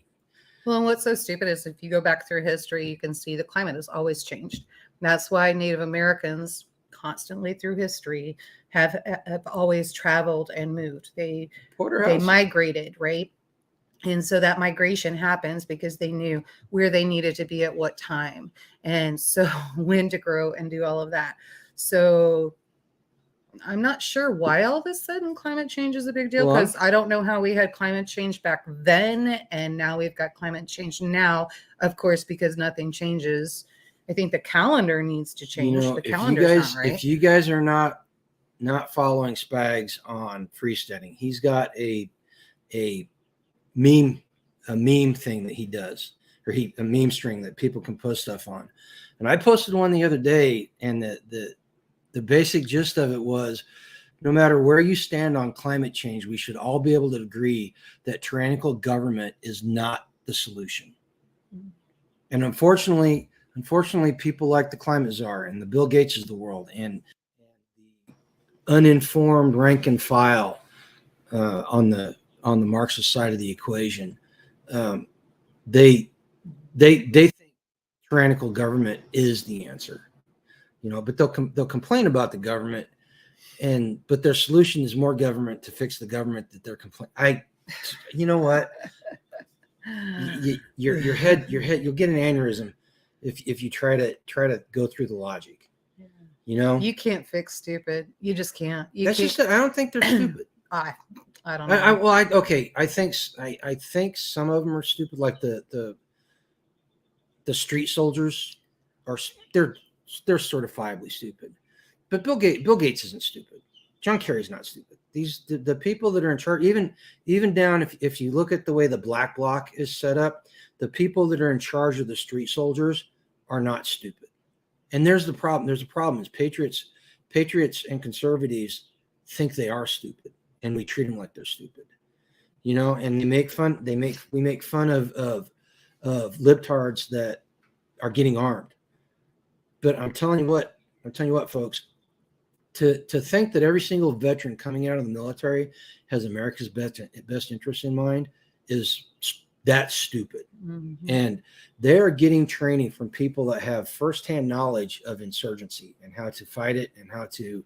Well, and what's so stupid is if you go back through history, you can see the climate has always changed. That's why Native Americans constantly through history have always traveled and moved. They migrated, right? And so that migration happens because they knew where they needed to be at what time. And so when to grow and do all of that. So I'm not sure why all of a sudden climate change is a big deal, because I don't know how we had climate change back then, and now we've got climate change now, of course, because nothing changes. I think the calendar needs to change. The calendar's not right. If you guys are not following Spags on freesteading, he's got a meme thing that he does, or a meme string that people can post stuff on. And I posted one the other day, and the basic gist of it was, no matter where you stand on climate change, we should all be able to agree that tyrannical government is not the solution. And unfortunately, people like the climate czar and the Bill Gates of the world, and the uninformed rank and file on the Marxist side of the equation, they think tyrannical government is the answer. But they'll complain about the government, but their solution is more government to fix the government that they're complaining. You know what? Your head, you'll get an aneurysm. if you try to go through the logic. You know, You can't fix stupid. You just can't. that's just I don't think they're stupid. I don't know. I think some of them are stupid, like the street soldiers are they're certifiably stupid. But Bill Gates isn't stupid. John Kerry's not stupid. The people that are in charge, even down if you look at the way the black bloc is set up, the people that are in charge of the street soldiers are not stupid. And there's the problem. There's a problem is patriots and conservatives think they are stupid, and we treat them like they're stupid. You know, and we make fun of libtards that are getting armed. But I'm telling you what, folks, to think that every single veteran coming out of the military has America's best interest in mind that's stupid. Mm-hmm. And they are getting training from people that have firsthand knowledge of insurgency and how to fight it and how to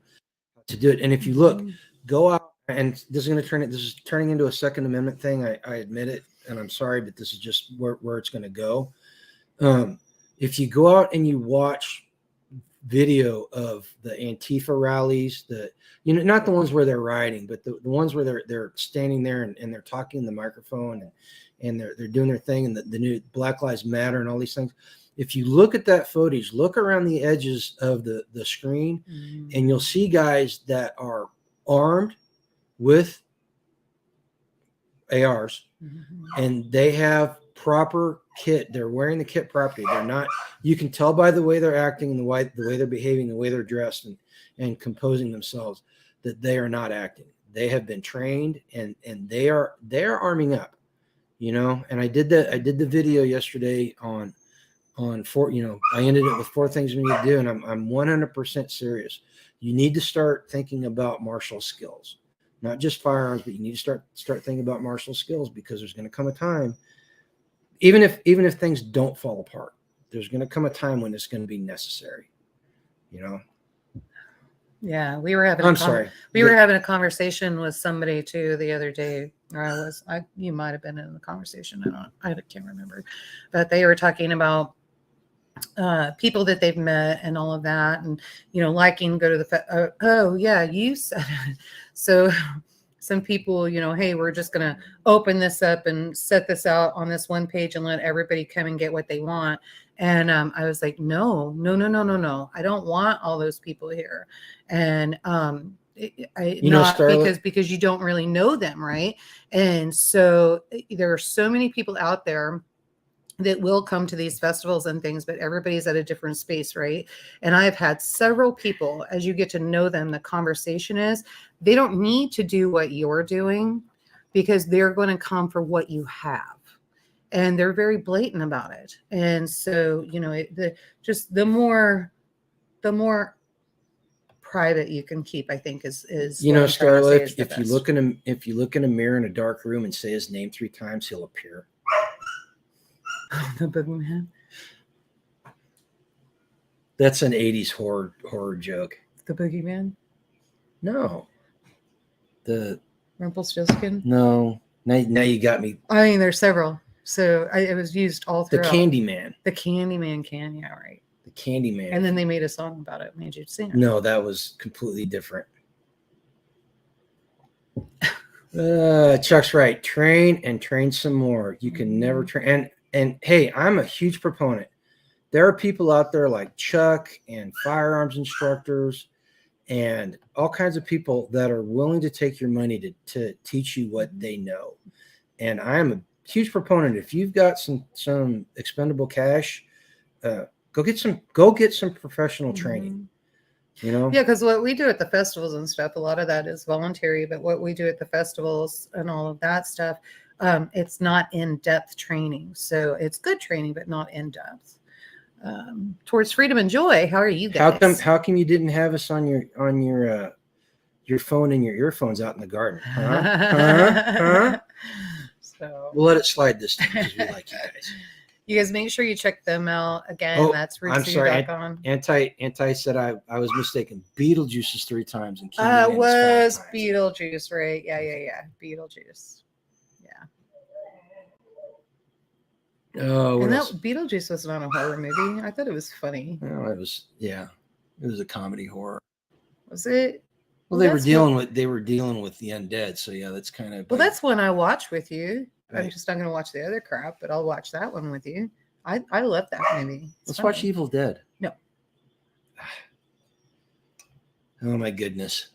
do it. And if you look, go out, and this is turning into a Second Amendment thing. I admit it, and I'm sorry, but this is just where it's going to go. If you go out and you watch video of the Antifa rallies, not the ones where they're rioting, but the ones where they're standing there and they're talking in the microphone and they're doing their thing, and the new Black Lives Matter and all these things. If you look at that footage, look around the edges of the screen, and you'll see guys that are armed with ARs, and they have proper kit. They're wearing the kit properly. They're not. You can tell by the way they're acting and the way they're behaving, the way they're dressed and composing themselves, that they are not acting. They have been trained, and they're arming up. You know, and I did the video yesterday on four. You know, I ended it with 4 things we need to do, and I'm 100% serious. You need to start thinking about martial skills, not just firearms, but you need to start thinking about martial skills, because there's going to come a time, even if things don't fall apart, there's going to come a time when it's going to be necessary. You know. Yeah, we were having a conversation with somebody too the other day. Or you might have been in the conversation. I can't remember, but they were talking about people that they've met and all of that, and liking go to the oh yeah, you said it. So some people, hey, we're just going to open this up and set this out on this one page and let everybody come and get what they want. And I was like, no. I don't want all those people here. And because you don't really know them, right? And so there are so many people out there that will come to these festivals and things, but everybody's at a different space, right? And I've had several people, as you get to know them, the conversation is, they don't need to do what you're doing, because they're going to come for what you have. And they're very blatant about it. And so, the more private you can keep, I think is Starla, if you look in a mirror in a dark room and say his name 3 times, he'll appear. The boogeyman. That's an 80s horror joke. The boogeyman? No. The Rumpelstiltskin? No. Now you got me. I mean, there's several. So it was used all throughout. The Candyman. The Candyman can, yeah, right. The Candyman. And then they made a song about it, made you sing it. No, that was completely different. Chuck's right. Train some more. You can never train. And hey, I'm a huge proponent. There are people out there like Chuck and firearms instructors and all kinds of people that are willing to take your money to teach you what they know. And I am a huge proponent. If you've got some expendable cash, go get some professional training. Yeah, because what we do at the festivals and stuff, a lot of that is voluntary, but what we do at the festivals and all of that stuff, it's not in-depth training. So it's good training, but not in-depth. Towards freedom and joy. How are you guys? How come you didn't have us on your phone and your earphones out in the garden? Huh? So we'll let it slide this time because we like you guys. You guys make sure you check them out again. That's rootsu.com. Anti said I was mistaken. Beetlejuice is 3 times and it was Beetlejuice, right? Yeah. Beetlejuice. Oh, what And else? that Beetlejuice was not a horror movie. I thought it was funny. Oh, it was a comedy horror. Was it? Well, they were dealing with the undead, so yeah, that's kind of. Well, that's one I watch with you. I'm Right. just not going to watch the other crap, but I'll watch that one with you. I love that movie. Let's watch Evil Dead. No. Oh my goodness.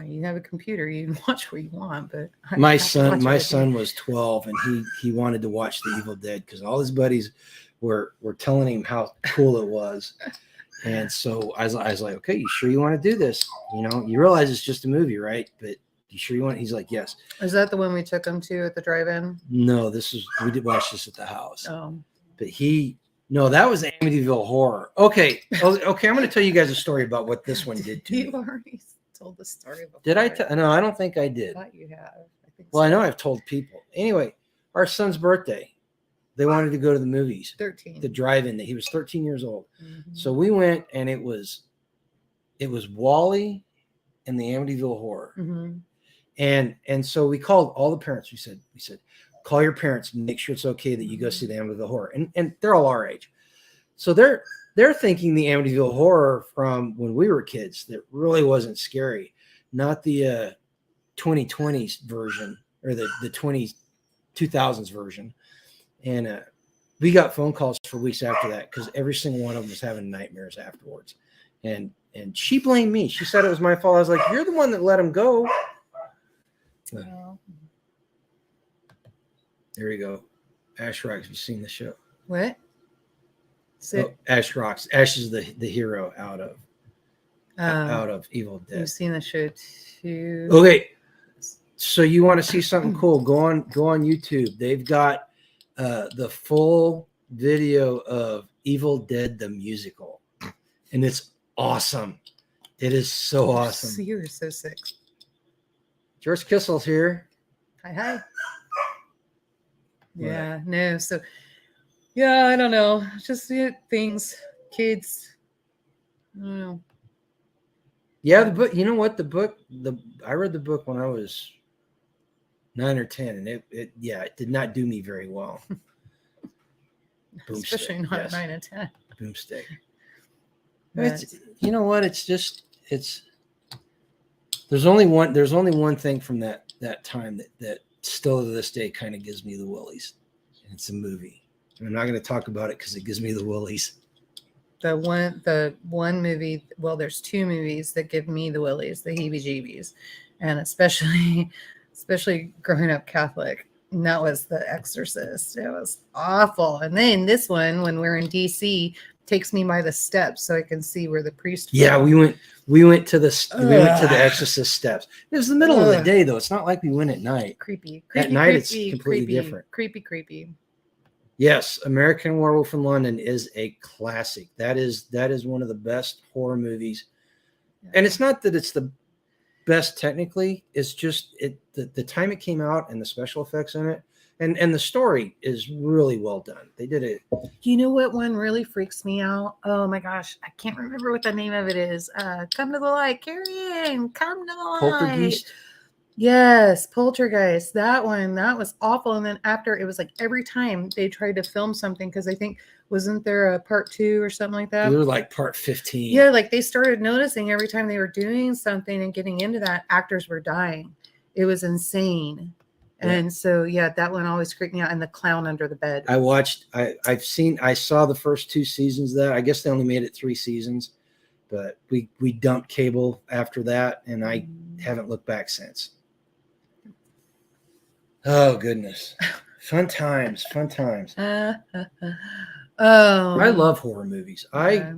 You have a computer. You can watch what you want, but My son was 12, and he wanted to watch the Evil Dead because all his buddies were telling him how cool it was. And so I was like, okay, you sure you want to do this? You realize it's just a movie, right? But you sure you want? He's like, yes. Is that the one we took him to at the drive-in? No, we did watch this at the house. Oh. But no, that was Amityville Horror. Okay. Okay. I'm going to tell you guys a story about what this one did to me. You already told the story before. Did I? No, I don't think I did. I thought you have. I think Well, I know I've told people. Anyway, our son's birthday, they wanted to go to the movies. 13. The drive-in. He was 13 years old. Mm-hmm. So we went, and it was Wally and the Amityville Horror. Mm-hmm. And so we called all the parents. We said, call your parents and make sure it's okay that you go see the Amityville Horror. And they're all our age. So they're thinking the Amityville Horror from when we were kids that really wasn't scary, not the 2020s version or the 2000s version. And we got phone calls for weeks after that because every single one of them was having nightmares afterwards. And she blamed me. She said it was my fault. I was like, you're the one that let him go. Well, there you go. Ash Rocks. You've seen the show. what? Ash Rocks. Ash is the hero out of Evil Dead. You've seen the show too. Okay. So you want to see something cool? Go on YouTube. They've got the full video of Evil Dead the musical, and it's awesome. It is so awesome. You were so sick. George Kissel's here. Hi. Yeah, no. So, yeah, I don't know. Just things, kids. I don't know. Yeah, the book. You know what? I read the book when I was 9 or 10, and it did not do me very well. Especially not at 9 and 10. Boomstick. But, You know what? There's only one thing from that time that still to this day kind of gives me the willies. And it's a movie. And I'm not going to talk about it because it gives me the willies. the one movie, well, there's two movies that give me the willies, the heebie-jeebies, and especially growing up Catholic. And that was The Exorcist. It was awful. And then this one, when we're in DC, takes me by the steps so I can see where the priest. Yeah, we went to the Exorcist steps. It was the middle of the day, though. It's not like we went at night. Creepy. At night, it's completely different. Creepy. Yes, American Werewolf in London is a classic. That is one of the best horror movies. Yeah. And it's not that it's the best technically. It's just the time it came out and the special effects in it. And the story is really well done. They did it. You know what one really freaks me out? Oh my gosh, I can't remember what the name of it is. Come to the light, Carrie, come to the light. Poltergeist. Yes, Poltergeist. That one, that was awful. And then after, it was like every time they tried to film something, because I think, wasn't there a part 2 or something like that? We were like part 15. Yeah, like they started noticing every time they were doing something and getting into that, actors were dying. It was insane. Yeah. And so, yeah, that one always freaked me out. And the clown under the bed. I saw the first 2 seasons of that. I guess they only made it 3 seasons, but we dumped cable after that, and I haven't looked back since. Oh goodness. Fun times. Oh, I love horror movies. They're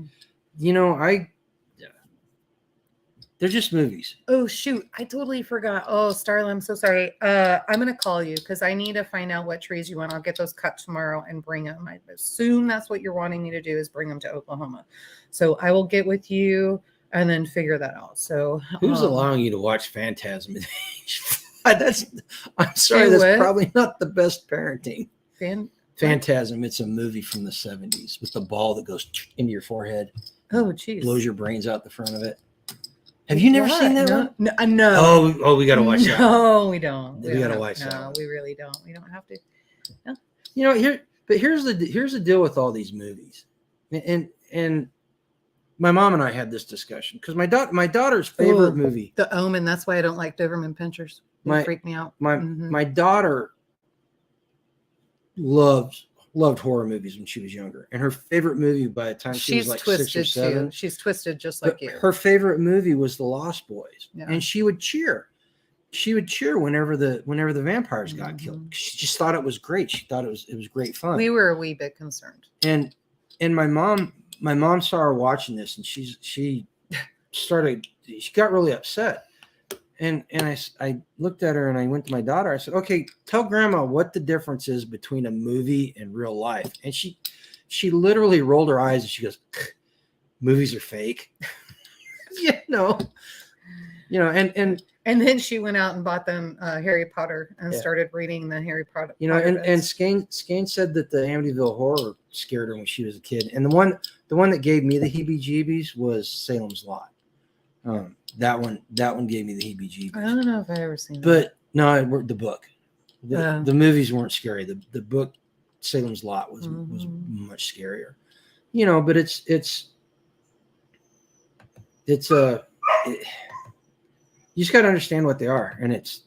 just movies. Oh shoot, I totally forgot. Oh, Starla, I'm so sorry. I'm gonna call you because I need to find out what trees you want. I'll get those cut tomorrow and bring them. I assume that's what you're wanting me to do, is bring them to Oklahoma. So I will get with you and then figure that out. So who's allowing you to watch Phantasm? I'm sorry, that's probably not the best parenting. Phantasm. It's a movie from the 70s with the ball that goes into your forehead. Oh, geez. Blows your brains out the front of it. Have you never seen that one? No. Oh, we got to watch that. No, we don't. We got to watch that. No, we really don't. We don't have to. No. You know, here, But here's the deal with all these movies, and my mom and I had this discussion because my daughter's favorite movie. The Omen. That's why I don't like Doberman Pinschers. They freak me out. My daughter loved horror movies when she was younger, and her favorite movie by the time she was like 6 or 7. Too. She's twisted just like you. Her favorite movie was The Lost Boys, Yeah. and she would cheer. She would cheer whenever the vampires got killed. She just thought it was great. She thought it was great fun. We were a wee bit concerned. And my mom saw her watching this, and she got really upset. And I looked at her and I went to my daughter. I said, "Okay, tell Grandma what the difference is between a movie and real life." And she literally rolled her eyes and she goes, "Movies are fake." And then she went out and bought them Harry Potter and started reading the Harry Potter. And Skane said that the Amityville Horror scared her when she was a kid. And the one that gave me the heebie-jeebies was Salem's Lot. That one gave me the heebie-jeebies. I don't know if I ever seen but that. No, the book. The movies weren't scary. The book Salem's Lot was much scarier. But you just got to understand what they are, and it's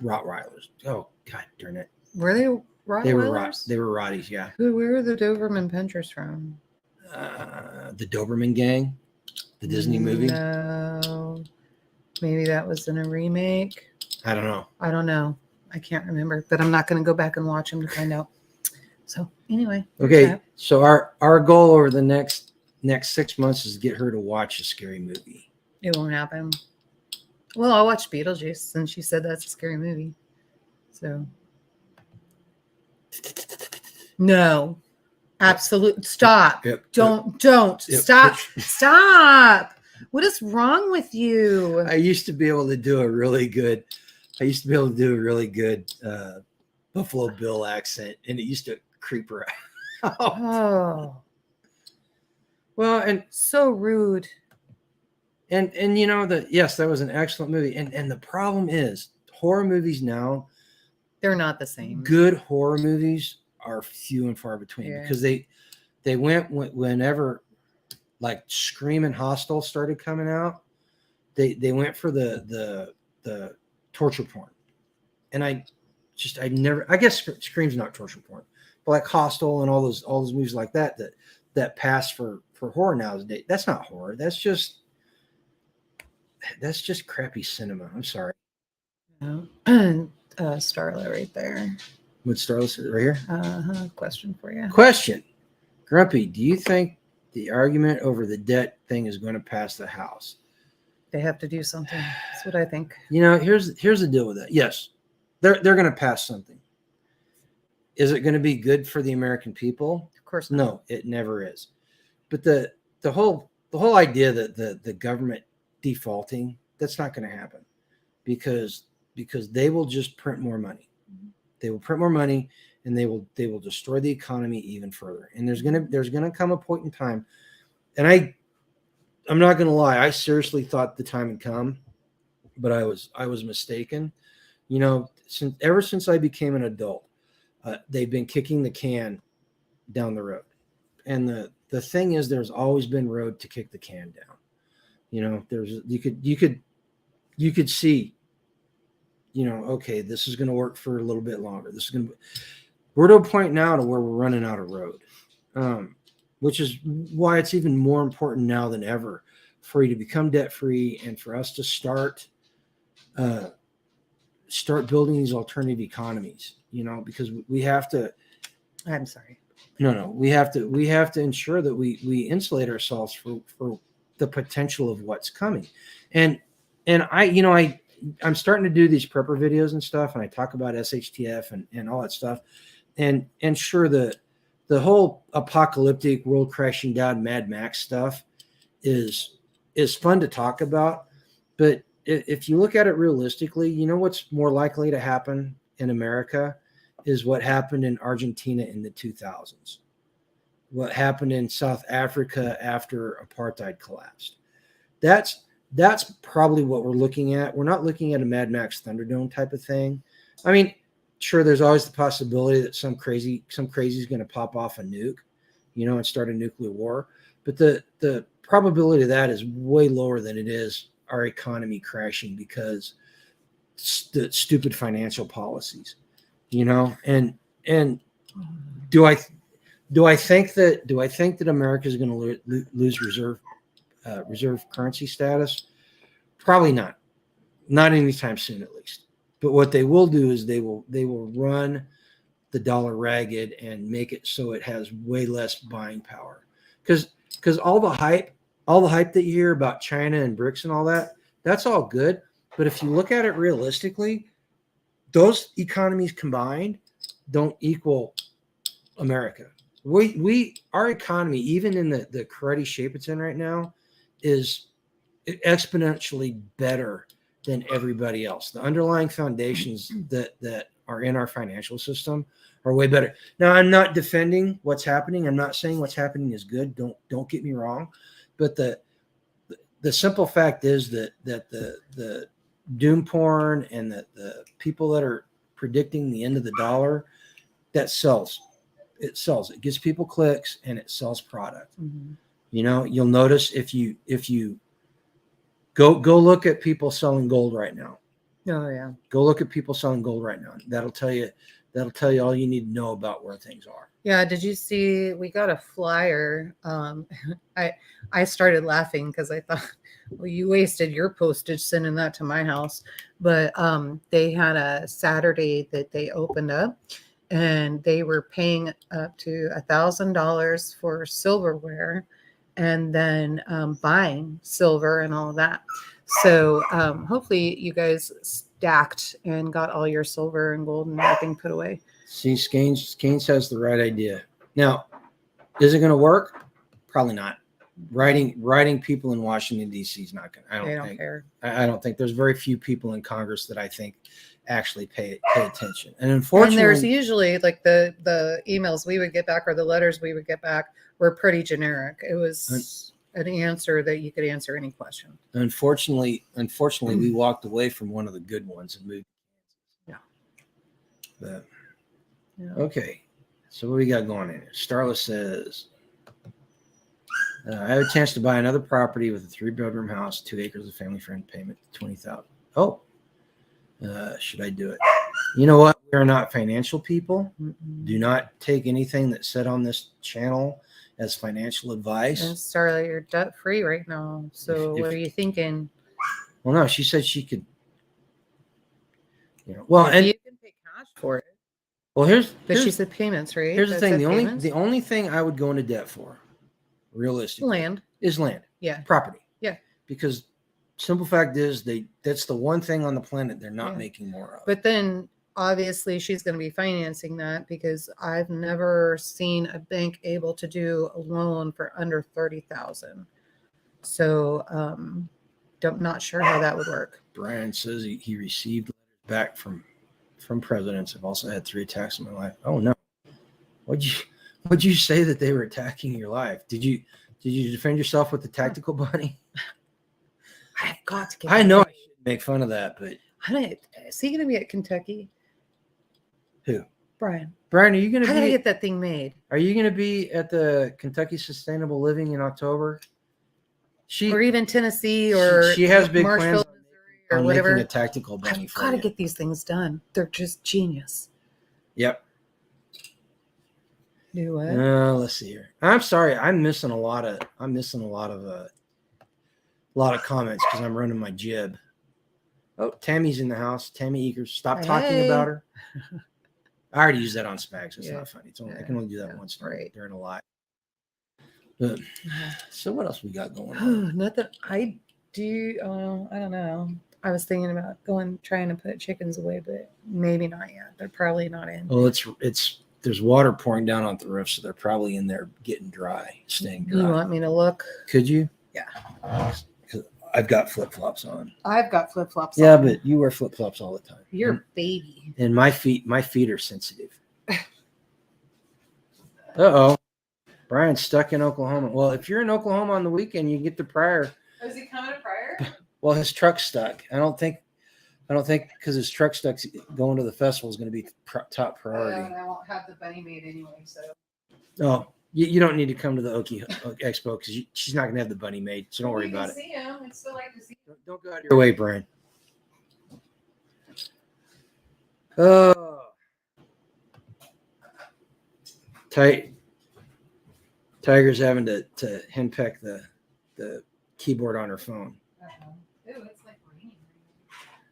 Rottweilers. Oh God darn it! Were they Rottweilers? They were Rotties, yeah. Where are the Doberman Pinschers from? The Doberman Gang, the Disney movie. No, maybe that was in a remake. I don't know. I can't remember, but I'm not going to go back and watch them to find out. So anyway. Okay, so our goal over the next 6 months is to get her to watch a scary movie. It won't happen. Well, I'll watch Beetlejuice, and she said that's a scary movie. So, no, absolute. Stop. Yep. Don't. Yep. Stop. Stop. What is wrong with you? I used to be able to do a really good Buffalo Bill accent, and it used to creep her out. Oh. Well, and so rude. And yes, that was an excellent movie. And the problem is horror movies now, they're not the same. Good horror movies are few and far between because they went whenever like Scream and Hostel started coming out, they went for the torture porn. And I guess Scream's not torture porn, but like Hostel and all those movies like that pass for horror nowadays. That's not horror. That's just crappy cinema. I'm sorry. Starla right there. What Starla right here? Question for you. Question. Grumpy, do you think the argument over the debt thing is going to pass the House? They have to do something. That's what I think. Here's the deal with that. Yes, they're going to pass something. Is it going to be good for the American people? Of course not. No, it never is. But the whole idea that the government defaulting, that's not going to happen because they will just print more money. They will print more money and they will destroy the economy even further. And there's going to come a point in time, and I'm not going to lie, I seriously thought the time had come, but I was mistaken. Ever since I became an adult, they've been kicking the can down the road. And the thing is, there's always been road to kick the can down. You could see, okay, this is going to work for a little bit longer. We're to a point now to where we're running out of road, which is why it's even more important now than ever for you to become debt free and for us to start building these alternative economies. Because we have to. I'm sorry. No, we have to ensure that we insulate ourselves for the potential of what's coming. And I'm starting to do these prepper videos and stuff, and I talk about SHTF and all that stuff. And sure, the whole apocalyptic world crashing down Mad Max stuff is fun to talk about. But if you look at it realistically, what's more likely to happen in America is what happened in Argentina in the 2000s. What happened in South Africa after apartheid collapsed. That's probably what we're looking at. We're not looking at a Mad Max Thunderdome type of thing. I mean, sure, there's always the possibility that some crazy is going to pop off a nuke, and start a nuclear war. But the probability of that is way lower than it is our economy crashing because the stupid financial policies, and do I think that America is going to lose reserve currency status? Probably not anytime soon, at least. But what they will do is they will run the dollar ragged and make it so it has way less buying power. Because all the hype that you hear about China and BRICS and all that, that's all good. But if you look at it realistically, those economies combined don't equal America. Our economy, even in the cruddy shape it's in right now, is exponentially better than everybody else. The underlying foundations that are in our financial system are way better. Now, I'm not defending what's happening. I'm not saying what's happening is good. Don't get me wrong. But the simple fact is that the doom porn and the people that are predicting the end of the dollar, that sells. It sells. It gives people clicks and it sells product. Mm-hmm. You'll notice if you go look at people selling gold right now. Oh yeah. Go look at people selling gold right now. That'll tell you all you need to know about where things are. Yeah. Did you see? We got a flyer. I started laughing because I thought, well, you wasted your postage sending that to my house. But they had a Saturday that they opened up, and they were paying up to $1,000 for silverware, and then buying silver and all of that. So hopefully you guys stacked and got all your silver and gold and everything put away. See, Skeens has the right idea. Now, is it going to work? Probably not. Writing people in Washington, D.C. is not going to. They don't care. I don't think there's very few people in Congress that I think actually pay attention. And unfortunately, and there's usually like the emails we would get back or the letters we would get back were pretty generic. It was an answer that you could answer any question. Unfortunately, we walked away from one of the good ones and moved. Yeah. But, yeah. Okay. So what we got going in here? Starla says, I have a chance to buy another property with a 3-bedroom house, 2 acres of family friend, payment $20,000. Oh, should I do it? You know what? We are not financial people. Mm-mm. Do not take anything that's said on this channel as financial advice. And Starla, you're debt free right now. So what are you thinking? Well, no, she said she could. Well, and you can pay cash for it. Well, she said payments, right? Here's the thing: the only thing I would go into debt for, realistically, land is land. Yeah, property. Yeah, because simple fact is that's the one thing on the planet they're not making more of. But then obviously she's going to be financing that because I've never seen a bank able to do a loan for under $30,000. So I'm not sure how that would work. Brian says he received letters back from presidents. I've also had 3 attacks in my life. Oh no. What'd you say that they were attacking your life? Did you defend yourself with the tactical bunny? I've got to get I know I shouldn't make fun of that, but is he going to be at Kentucky? Who? Brian, are you going to I got to get that thing made. Are you going to be at the Kentucky Sustainable Living in October? Or even Tennessee or she has big plans Missouri or whatever. Making a tactical bunny. I've got to get these things done. They're just genius. Yep. Do what? Let's see here. I'm sorry. I'm missing a lot of comments because I'm running my jib. Oh, Tammy's in the house. Tammy Eakers. Stop talking about her. I already used that on Spags. It's not funny. I can only do that once during a live. So what else we got going on? Nothing. I do. I don't know. I was thinking about trying to put chickens away, but maybe not yet. They're probably not in. Well, there's water pouring down on the roof, so they're probably in there getting dry, staying dry. You want me to look? Could you? Yeah. I've got flip-flops on. I've got flip-flops on. Yeah, but you wear flip-flops all the time. You're a baby. And my feet are sensitive. Uh-oh. Brian's stuck in Oklahoma. Well, if you're in Oklahoma on the weekend, you get to Pryor. Oh, is he coming to Pryor? Well, his truck's stuck. I don't think I don't think because his truck stuck's going to the festival is going to be top priority. And I won't have the bunny maid anyway, so. Oh, you don't need to come to the Okie Expo because she's not going to have the bunny maid, so don't worry about it. See him. I'd still like to see him. Don't go out of your way, Brian. Oh, Tiger's having to henpeck the keyboard on her phone. Ooh, it's like raining.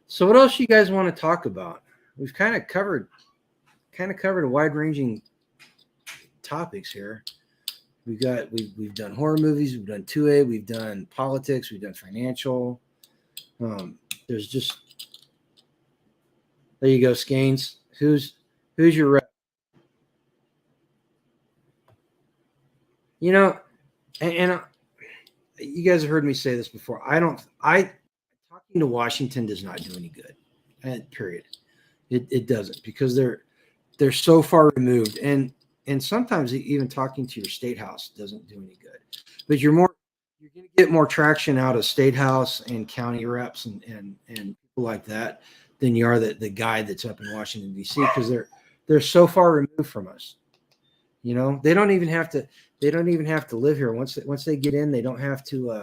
So what else you guys want to talk about? We've kind of covered a wide-ranging topics here. We've done horror movies, we've done 2A, we've done politics, we've done financial. There's just there you go, Skeins. Who's your rep? You know, and you guys have heard me say this before. Talking to Washington does not do any good. Period. It doesn't because they're so far removed, and sometimes even talking to your state house doesn't do any good. But you're going to get more traction out of state house and county reps and people like that than you are the guy that's up in Washington D.C. because they're so far removed from us. You know, they don't even have to live here. Once they get in, they don't have to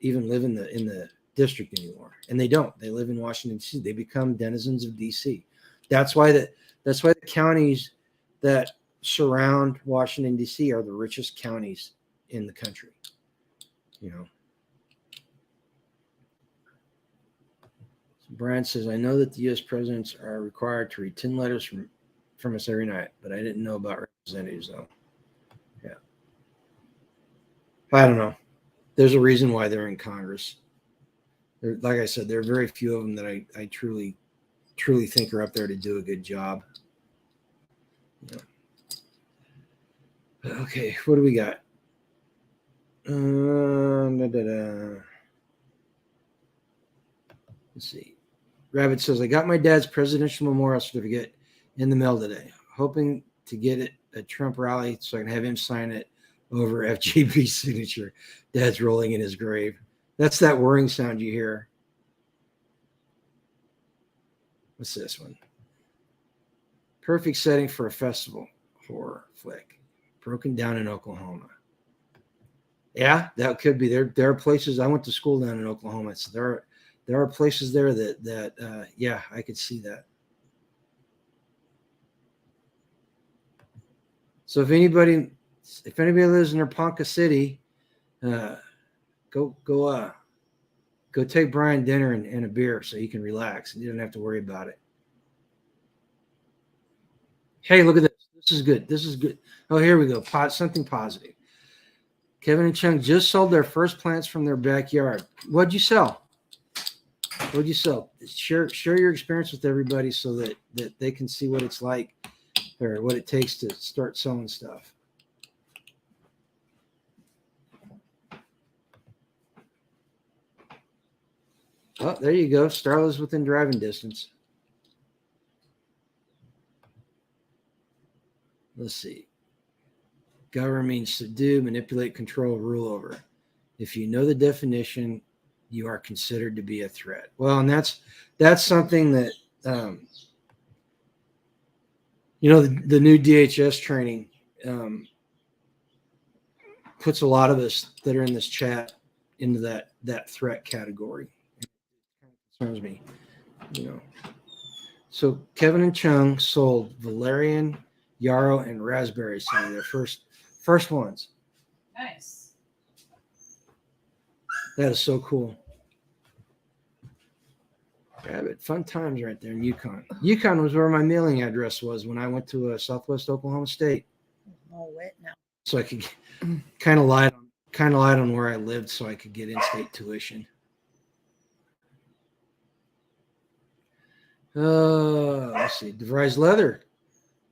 even live in the district anymore. And they don't. They live in Washington D.C. They become denizens of D.C. That's why the counties that surround Washington D.C. are the richest counties in the country. You know. So Brian says, I know that the U.S. presidents are required to read 10 letters from us every night, but I didn't know about representatives though. Yeah. I don't know. There's a reason why they're in Congress. Like I said, there are very few of them that I truly think are up there to do a good job. Yeah. Okay, what do we got? Let's see. Rabbit says, I got my dad's presidential memorial certificate in the mail today, hoping to get it at Trump rally so I can have him sign it over FGB's signature. Dad's rolling in his grave. That's that whirring sound you hear. What's this one? Perfect setting for a festival horror flick. Broken Down in Oklahoma. Yeah, that could be. There are places. I went to school down in Oklahoma, so there are places there that yeah, I could see that. So if anybody lives in Ponca City, go take Brian dinner and a beer so he can relax and you don't have to worry about it. Hey, look at this. This is good. Oh, here we go. Something positive. Kevin and Chung just sold their first plants from their backyard. What'd you sell? Share your experience with everybody so that they can see what it's like or what it takes to start selling stuff. Oh, there you go. Starla's within driving distance. Let's see. Govern means subdue, manipulate, control, rule over. If you know the definition, you are considered to be a threat. Well, and that's something that the new DHS training puts a lot of us that are in this chat into that threat category. It kind of concerns me, So Kevin and Chung sold valerian, yarrow, and raspberry cider, their first ones. Nice. That is so cool. Rabbit, fun times right there in Yukon. Yukon was where my mailing address was when I went to Southwest Oklahoma State. All wet now. So I could kind of lied on where I lived so I could get in-state tuition. Let's see. DeVries Leather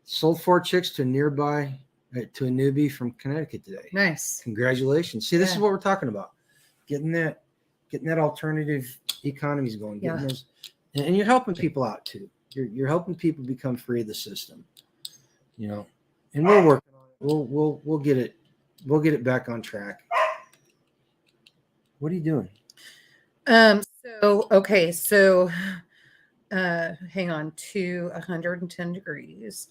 sold 4 chicks to a newbie from Connecticut today. Nice. Congratulations. See, this is what we're talking about. Getting that alternative economies going. Those, and you're helping people out too. You're helping people become free of the system. And we're working on it. We'll get it. We'll get it back on track. What are you doing? So, okay, so hang on, to 110 degrees.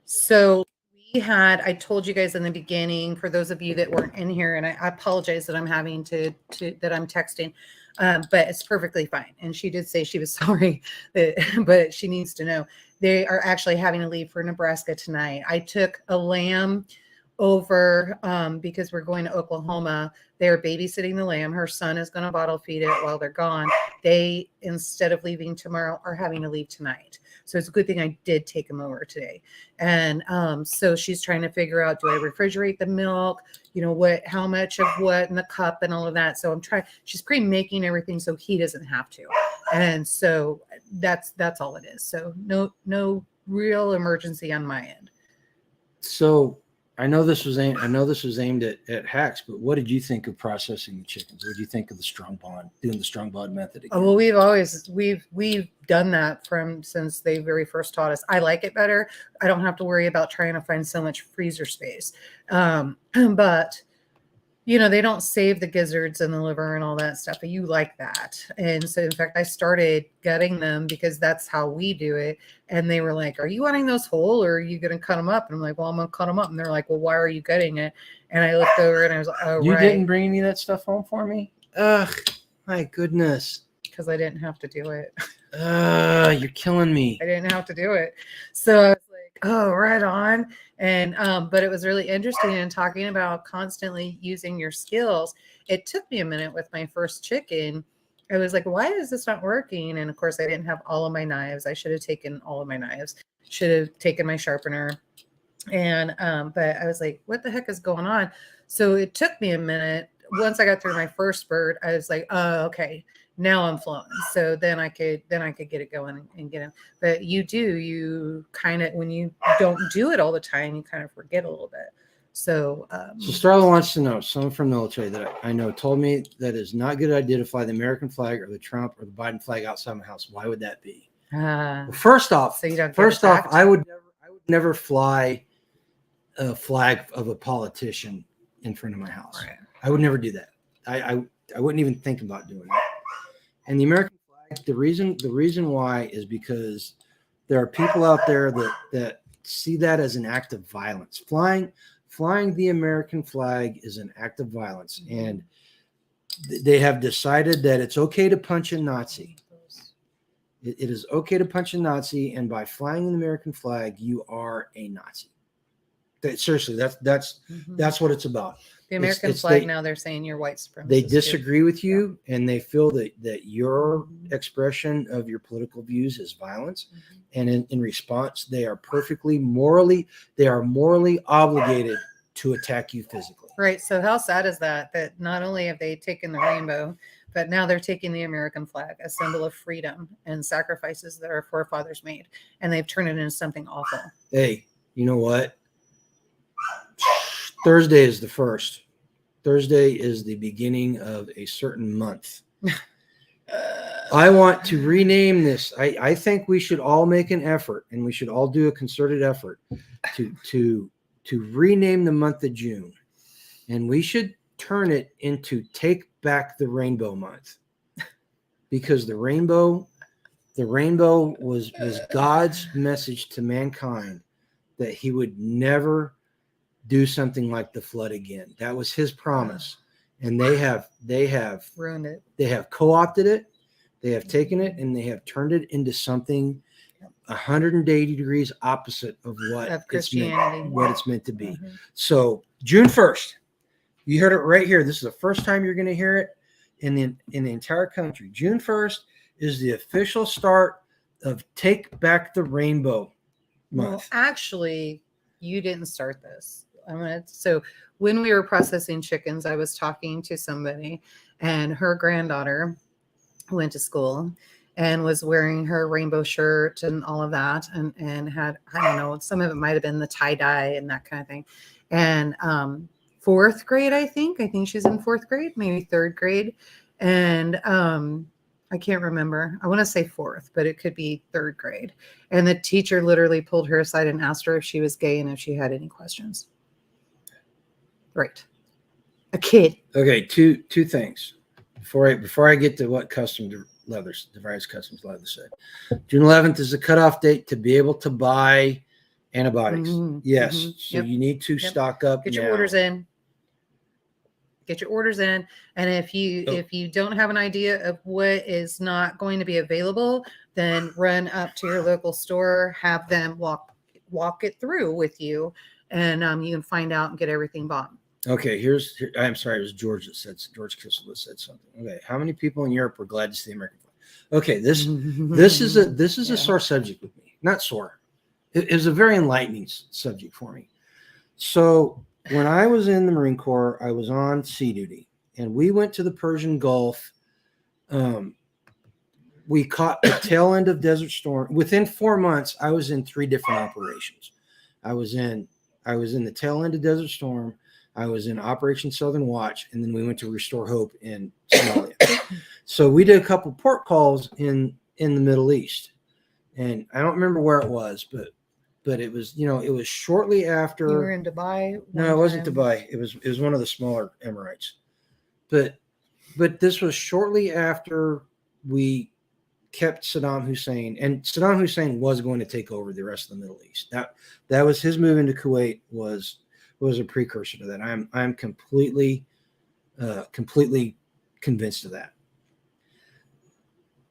So I told you guys in the beginning, for those of you that weren't in here, and I apologize that I'm having that I'm texting, but it's perfectly fine. And she did say she was sorry, but she needs to know they are actually having to leave for Nebraska tonight. I took a lamb over because we're going to Oklahoma. They're babysitting the lamb. Her son is going to bottle feed it while they're gone. They, instead of leaving tomorrow, are having to leave tonight. So it's a good thing I did take them over today. And so she's trying to figure out, do I refrigerate the milk? You know, how much of what in the cup and all of that. So she's pre-making everything so he doesn't have to. And so that's all it is. So no real emergency on my end. So I know this was aimed at hacks, but what did you think of processing the chickens? What did you think of doing the strong bond method again? Oh, well, we've done that since they very first taught us. I like it better. I don't have to worry about trying to find so much freezer space. But you know, they don't save the gizzards and the liver and all that stuff, but you like that. And so in fact, I started gutting them because that's how we do it. And they were like, are you wanting those whole or are you going to cut them up? And I'm like, well, I'm going to cut them up. And they're like, well, why are you gutting it? And I looked over and I was like, oh, you right. didn't bring any of that stuff home for me? Ugh, my goodness. Because I didn't have to do it. You're killing me. I didn't have to do it. So I was like, oh, right on. And but it was really interesting in talking about constantly using your skills. It took me a minute with my first chicken. I was like, why is this not working? And of course, I didn't have all of my knives. I should have taken all of my knives, should have taken my sharpener. And but I was like, what the heck is going on? So it took me a minute. Once I got through my first bird, I was like, oh, okay. Now I'm flowing. So then I could get it going and get him. But you kind of, when you don't do it all the time, you kind of forget a little bit. So Starla wants to know, someone from the military that I know told me that it's not good idea to fly the American flag or the Trump or the Biden flag outside my house. Why would that be? Well, first off, so you don't I would never fly a flag of a politician in front of my house. Right. I would never do that. I wouldn't even think about doing that. And the American flag, the reason why is because there are people out there that see that as an act of violence. Flying the American flag is an act of violence, and they have decided that it's okay to punch a Nazi. It is okay to punch a Nazi, and by flying the American flag, you are a Nazi. Seriously, that's what it's about. The American flag, now they're saying you're white supremacist. They disagree with you, and they feel that your expression of your political views is violence. And in response, they are morally obligated to attack you physically. Right. So how sad is that not only have they taken the rainbow, but now they're taking the American flag, a symbol of freedom and sacrifices that our forefathers made, and they've turned it into something awful. Hey, you know what? Thursday is the first. Thursday is the beginning of a certain month. I want to rename this. I think we should all make an effort, and we should all do a concerted effort to rename the month of June, and we should turn it into Take Back the Rainbow Month, because the rainbow was God's message to mankind that He would never do something like the flood again. That was His promise, and they have ruined it. They have co-opted it. They have taken it and they have turned it into something 180 degrees opposite of what it's meant to be. So June 1st, you heard it right here. This is the first time you're going to hear it in the entire country. June 1st is the official start of Take Back the Rainbow Month. Well, actually, you didn't start this. So when we were processing chickens, I was talking to somebody, and her granddaughter went to school and was wearing her rainbow shirt and all of that, and had, I don't know, some of it might have been the tie-dye and that kind of thing. And fourth grade, I think she's in fourth grade, maybe third grade. And I can't remember. I want to say fourth, but it could be third grade. And the teacher literally pulled her aside and asked her if she was gay and if she had any questions. Right. A kid. Okay, two things. before I get to what Device Customs Leather said, June 11th is the cutoff date to be able to buy antibiotics. Yes, so you need to stock up. Get your orders in. Get your orders in, and if you don't have an idea of what is not going to be available, then run up to your local store, have them walk it through with you, and you can find out and get everything bought. Okay, I'm sorry, it was George Kissel that said something. Okay, how many people in Europe were glad to see the American flag? Okay, this is a sore subject with me. Not sore. It was a very enlightening subject for me. So when I was in the Marine Corps, I was on sea duty, and we went to the Persian Gulf. We caught the tail end of Desert Storm. Within 4 months, I was in 3 different operations. I was in the tail end of Desert Storm. I was in Operation Southern Watch, and then we went to Restore Hope in Somalia. So we did a couple port calls in the Middle East, and I don't remember where it was, but it was, it was shortly after. You were in Dubai? No, it wasn't Dubai. It was one of the smaller Emirates, but this was shortly after we kept Saddam Hussein, and Saddam Hussein was going to take over the rest of the Middle East. That was his move into Kuwait was a precursor to that. I'm completely convinced of that.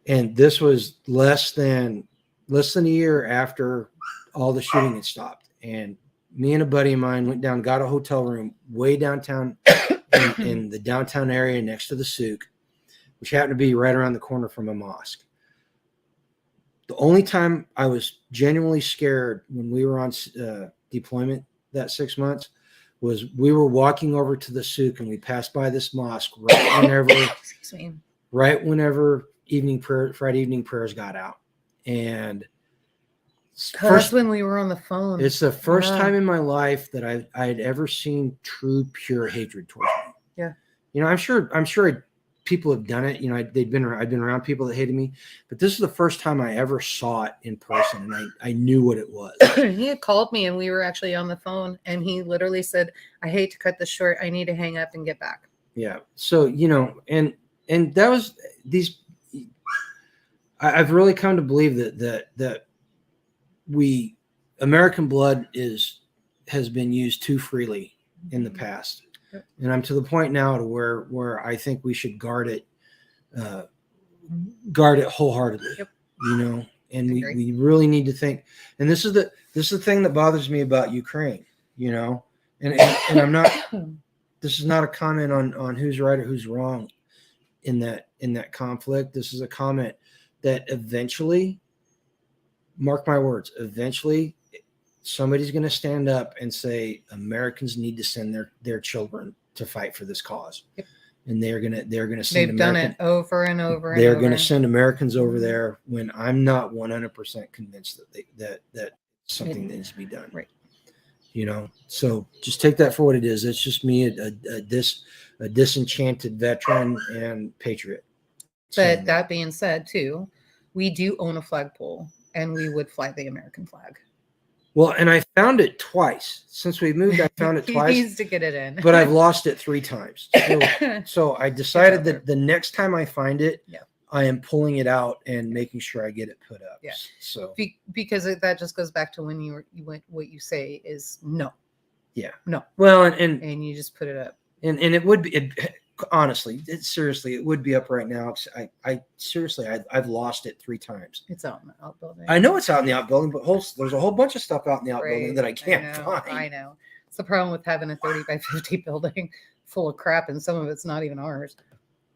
And this was less than a year after all the shooting had stopped. And me and a buddy of mine went down, got a hotel room way downtown in the downtown area next to the souk, which happened to be right around the corner from a mosque. The only time I was genuinely scared when we were on deployment that 6 months was we were walking over to the souk, and we passed by this mosque right whenever Friday evening prayers got out. And that's when we were on the phone. It's the first time in my life that I had ever seen true, pure hatred towards me. Yeah. I'm sure people have done it. I've been around people that hated me, but this is the first time I ever saw it in person, and I knew what it was. He had called me, and we were actually on the phone, and he literally said, "I hate to cut this short. I need to hang up and get back." Yeah. So, and that was these. I've really come to believe that American blood has been used too freely in the past. Yep. And I'm to the point now to where I think we should guard it wholeheartedly. Yep. And we really need to think. And this is the thing that bothers me about Ukraine, and I'm not. This is not a comment on who's right or who's wrong in that conflict. This is a comment that eventually, mark my words, eventually somebody's going to stand up and say Americans need to send their children to fight for this cause. Yep. And they're going to send. They've done it over and over. They're going to send Americans over there when I'm not 100% convinced that something needs to be done. Right. So just take that for what it is. It's just me, a disenchanted veteran and patriot. But that being said, too, we do own a flagpole, and we would fly the American flag. Well, and I found it twice. Since we moved, I found it twice. He needs to get it in. But I've lost it 3 times. So I decided that the next time I find it, I am pulling it out and making sure I get it put up. Yeah. So because that just goes back to when you went, what you say is no. Yeah. No. Well, and you just put it up. And it would be honestly, it would be up right now. I've lost it 3 times. It's out in the outbuilding. I know it's out in the outbuilding, but there's a whole bunch of stuff out in the outbuilding that I can't find. I know. It's the problem with having a 30 by 50 building full of crap, and some of it's not even ours.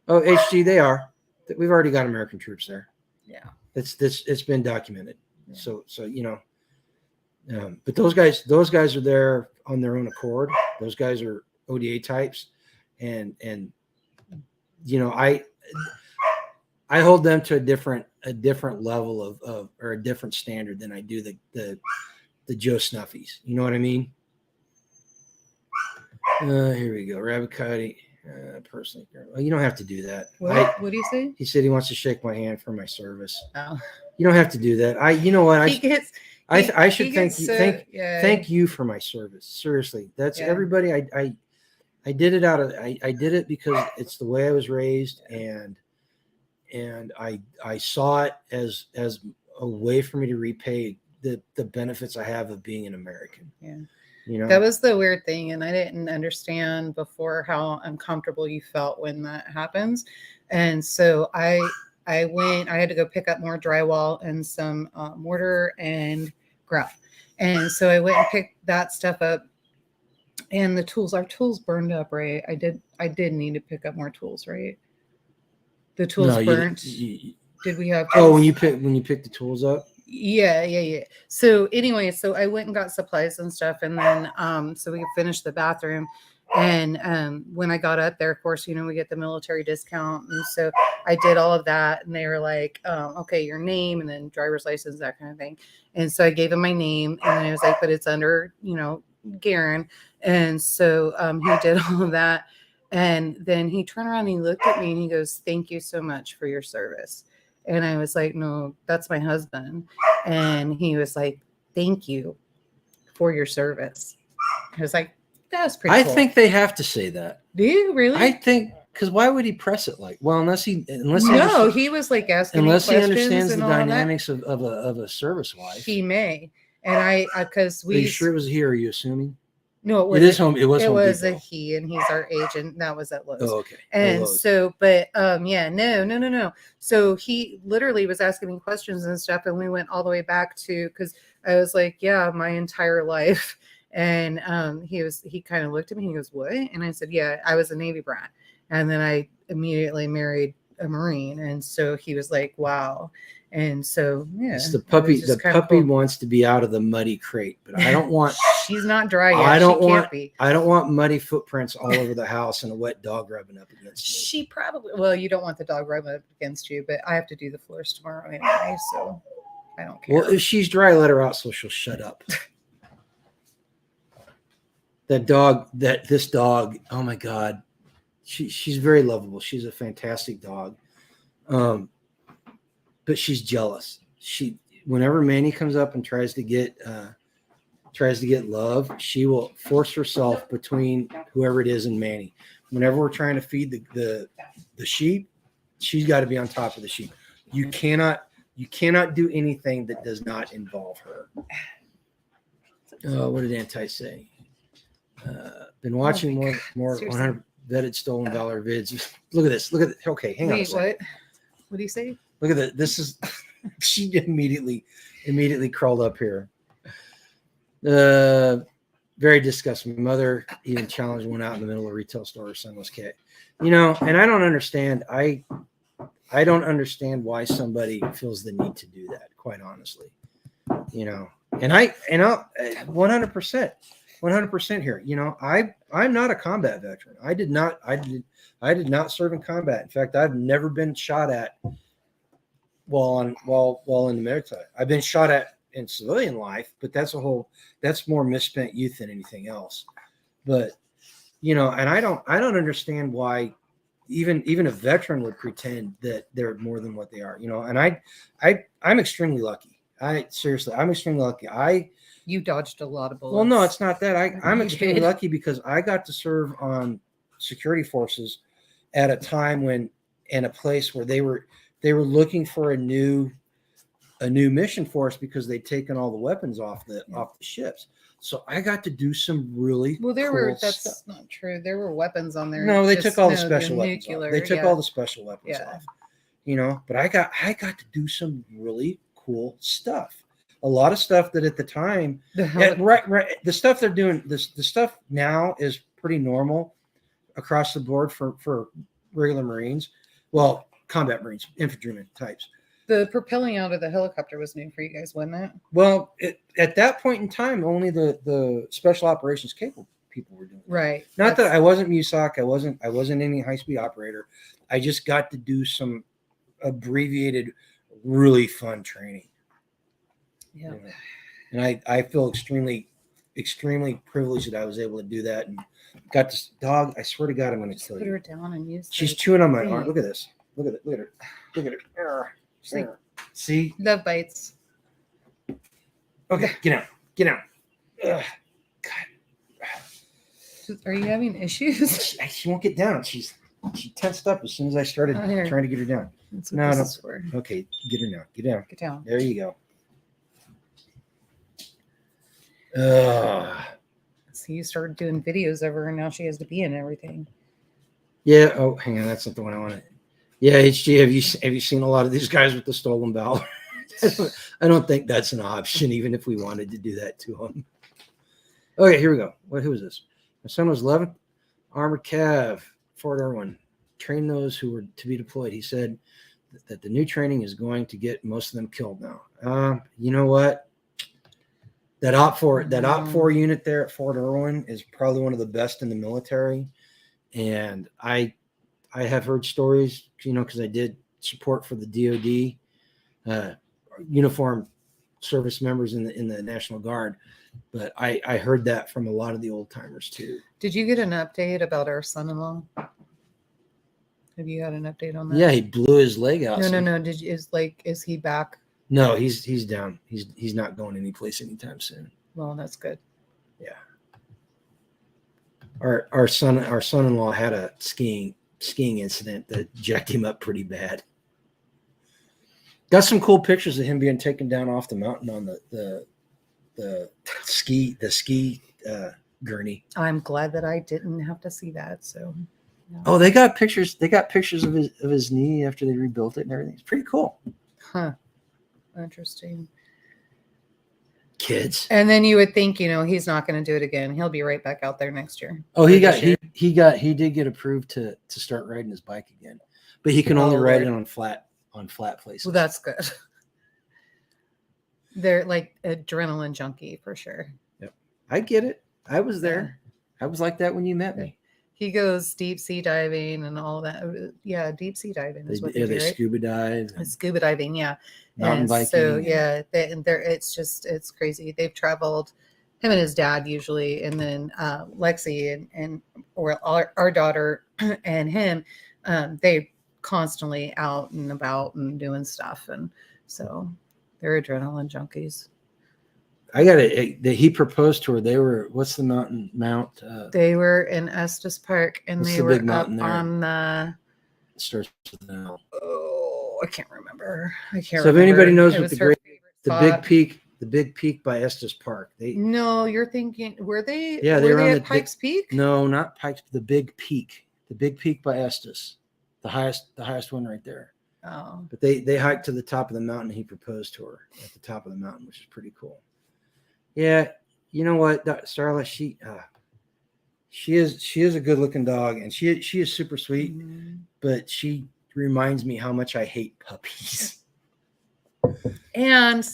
Oh, HG, they are. We've already got American troops there. Yeah. It's been documented. Yeah. So but those guys are there on their own accord. Those guys are ODA types. And I hold them to a different level of or a different standard than I do the Joe Snuffies. You know what I mean? Here we go. Rabbit Coyote. Personally, well, you don't have to do that. What do you say? He said he wants to shake my hand for my service. Oh. You don't have to do that. You know what? I should thank you. Thank you for my service. Seriously, that's everybody. I I did it I did it because it's the way I was raised, and I saw it as a way for me to repay the benefits I have of being an American. Yeah. You know, That was the weird thing. And I didn't understand before how uncomfortable you felt when that happens. And so I had to go pick up more drywall and some mortar and grout. And so I went and picked that stuff up, and our tools burned up, right? I did need to pick up more tools, right? The tools no, burnt. Did we have oh, tools? when you pick the tools up? Yeah. So anyway, so I went and got supplies and stuff, and then so we finished the bathroom. And when I got up there, of course, we get the military discount, and so I did all of that, and they were like, okay, your name, and then driver's license, that kind of thing. And so I gave him my name, and then I was like, but it's under Garen. And so he did all of that, and then he turned around and he looked at me and he goes, thank you so much for your service. And I was like, no, that's my husband. And he was like, thank you for your service. I was like, that's pretty cool. I think they have to say that. Do you really? I think, because why would he press it like? Well, unless he was like asking me unless he questions understands and the all that. dynamics of a service wife. He may. And because Are you sure it was he, or are you assuming? No, it was. It is home. It was It Home was Depot. a he, and he's our agent. That was at Lowe's. Oh, okay. And Lowe's. so, but yeah, no. So he literally was asking me questions and stuff, and we went all the way back to, because I was like, yeah, my entire life. And he kind of looked at me. He goes, what? And I said, yeah, I was a Navy brat, and then I immediately married a Marine. And so he was like, wow. And so, yeah, it's the puppy. The puppy wants to be out of the muddy crate, but I don't want. She's not dry yet. I don't want muddy footprints all over the house and a wet dog rubbing up against me. She probably. Well, you don't want the dog rubbing up against you, but I have to do the floors tomorrow anyway, so I don't care. Well, if she's dry, let her out so she'll shut up. This dog. Oh my God, she's very lovable. She's a fantastic dog. But she's jealous. Whenever Manny comes up and tries to get love, she will force herself between whoever it is and Manny. Whenever we're trying to feed the sheep, she's got to be on top of the sheep. You cannot do anything that does not involve her. What did Anti say? Been watching more 100 vetted stolen dollar vids. Look at this. Okay, hang on a second. What do you say? Look at that. This is she immediately crawled up here. Very disgusting. My mother even challenged one out in the middle of a retail store. Her son was cat. And I don't understand. I don't understand why somebody feels the need to do that, quite honestly. And I'll 100% here. I'm not a combat veteran. I did not serve in combat. In fact, I've never been shot at while in the military. I've been shot at in civilian life, but that's more misspent youth than anything else. But and I don't understand why even a veteran would pretend that they're more than what they are. And I'm extremely lucky. I'm extremely lucky. You dodged a lot of bullets. Well, no, it's not that. I'm extremely lucky because I got to serve on security forces at a time when, in a place where they were looking for a new mission for us because they'd taken all the weapons off the ships. So I got to do some really that's stuff. Not true. There were weapons on there. No, they took all the special weapons off. They took all the special weapons off. But I got to do some really cool stuff. A lot of stuff that at the time, the stuff they're doing, the stuff now is pretty normal across the board for regular Marines. Well, combat Marines, infantrymen types. The propelling out of the helicopter was new for you guys, wasn't it? Well, at that point in time, only the special operations capable people were doing it. Right. Not that I wasn't MUSOC, I wasn't any high-speed operator. I just got to do some abbreviated, really fun training. Yeah. And I feel extremely privileged that I was able to do that and got this dog. I swear to God, I'm going to kill you. Put her down and use. She's chewing on my arm. Look at this. Look at her. See? Love bites. Okay, get out. Ugh. God. Are you having issues? She won't get down. She tensed up as soon as I started trying to get her down. That's what No, this no. is for. Okay, get her now. Get down. Get down. There you go. So you started doing videos of her, and now she has to be in everything. Yeah. Oh, hang on. That's not the one I wanted. Yeah, HG. Have you seen a lot of these guys with the stolen bowel? I don't think that's an option, even if we wanted to do that to them. Okay, here we go. Who is this? My son was 11. Armored Cav, Fort Irwin. Train those who were to be deployed. He said that the new training is going to get most of them killed now. You know what? That Op 4 unit there at Fort Irwin is probably one of the best in the military. And I have heard stories, because I did support for the DOD, uniformed service members in the National Guard. But I heard that from a lot of the old timers too. Did you get an update about our son-in-law? Have you got an update on that? Yeah, he blew his leg out. No. Is he back? No, he's down. He's not going anyplace anytime soon. Well, that's good. Yeah. Our son-in-law had a skiing incident that jacked him up pretty bad. Got some cool pictures of him being taken down off the mountain on the ski gurney. I'm glad that I didn't have to see that. So. No. Oh, they got pictures. They got pictures of his knee after they rebuilt it and everything. It's pretty cool. Huh. Interesting. Kids. And then you would think, he's not going to do it again. He'll be right back out there next year. Oh, he did get approved to start riding his bike again, but he can only ride it on flat places. Well, that's good. They're like adrenaline junkie for sure. Yep. I get it. I was there. Yeah. I was like that when you met me. He goes deep sea diving and all that. Yeah, deep sea diving is what they do, right? Scuba dive. Scuba diving, yeah. Mountain biking. So it's crazy. They've traveled, him and his dad usually, and then Lexi and our daughter and him, they constantly out and about and doing stuff, and so they're adrenaline junkies. I got it. He proposed to her. They were, what's the mountain? They were in Estes Park, and they were up on the. It starts with an L. Oh, I can't remember. So if anybody knows what the big peak by Estes Park. No, you're thinking, were they? Yeah, they were on at Pikes Peak. No, not Pikes. The big peak by Estes, the highest one right there. Oh. But they hiked to the top of the mountain. He proposed to her at the top of the mountain, which is pretty cool. Yeah, you know what, Starla, she is a good looking dog, and she is super sweet, but she reminds me how much I hate puppies. And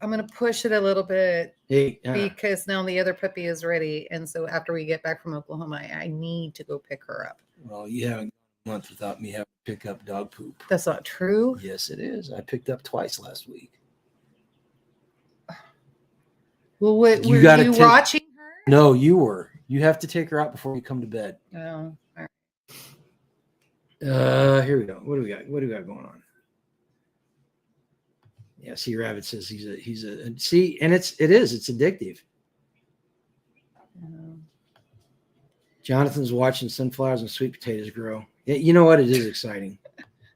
I'm gonna push it a little bit because now the other puppy is ready, and so after we get back from Oklahoma, I need to go pick her up. Well, you haven't gone a month without me having to pick up dog poop. That's not true. Yes, it is. I picked up twice last week. Well, were you watching her? No, you were. You have to take her out before you come to bed. Oh, all right. Here we go. What do we got? What do we got going on? Yeah, see, Rabbit says he's a see, and it's addictive. Jonathan's watching sunflowers and sweet potatoes grow. Yeah, you know what? It is exciting.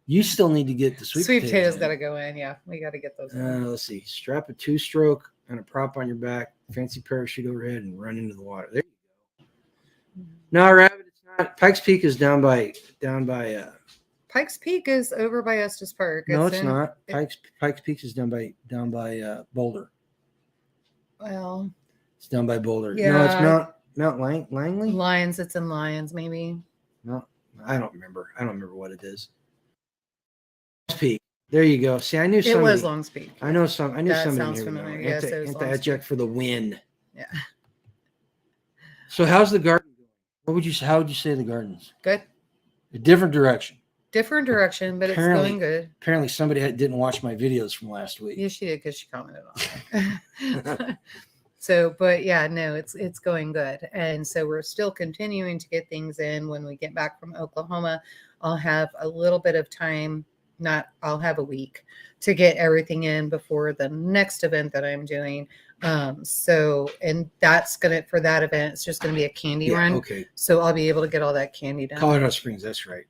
You still need to get the sweet potatoes. Got to go in. Yeah, we got to get those. Let's see. Strap a 2-stroke and a prop on your back, fancy parachute overhead, and run into the water. There you go. No, Rabbit, it's not. Pikes Peak is down by. Pikes Peak is over by Estes Park. No, it's not. Pikes Peak is down by Boulder. Well, it's down by Boulder. Yeah. No, it's Mount Langley. Lyons. It's in Lyons, maybe. No, I don't remember. I don't remember what it is. Peak. There you go. See, I knew somebody. It was Longs Peak. I know some. I knew that somebody. Sounds familiar. Yes, it was Anti-adject for the win. Yeah. So how's the garden going? How would you say the garden's? Good. A different direction. Different direction, but it's going good. Apparently, somebody didn't watch my videos from last week. Yes, she did because she commented on it. So, but yeah, no, it's going good, and so we're still continuing to get things in. When we get back from Oklahoma, I'll have a little bit of time. I'll have a week to get everything in before the next event that I'm doing. So, and that's for that event, it's just gonna be a candy run. Okay. So I'll be able to get all that candy done. Colorado Springs, that's right.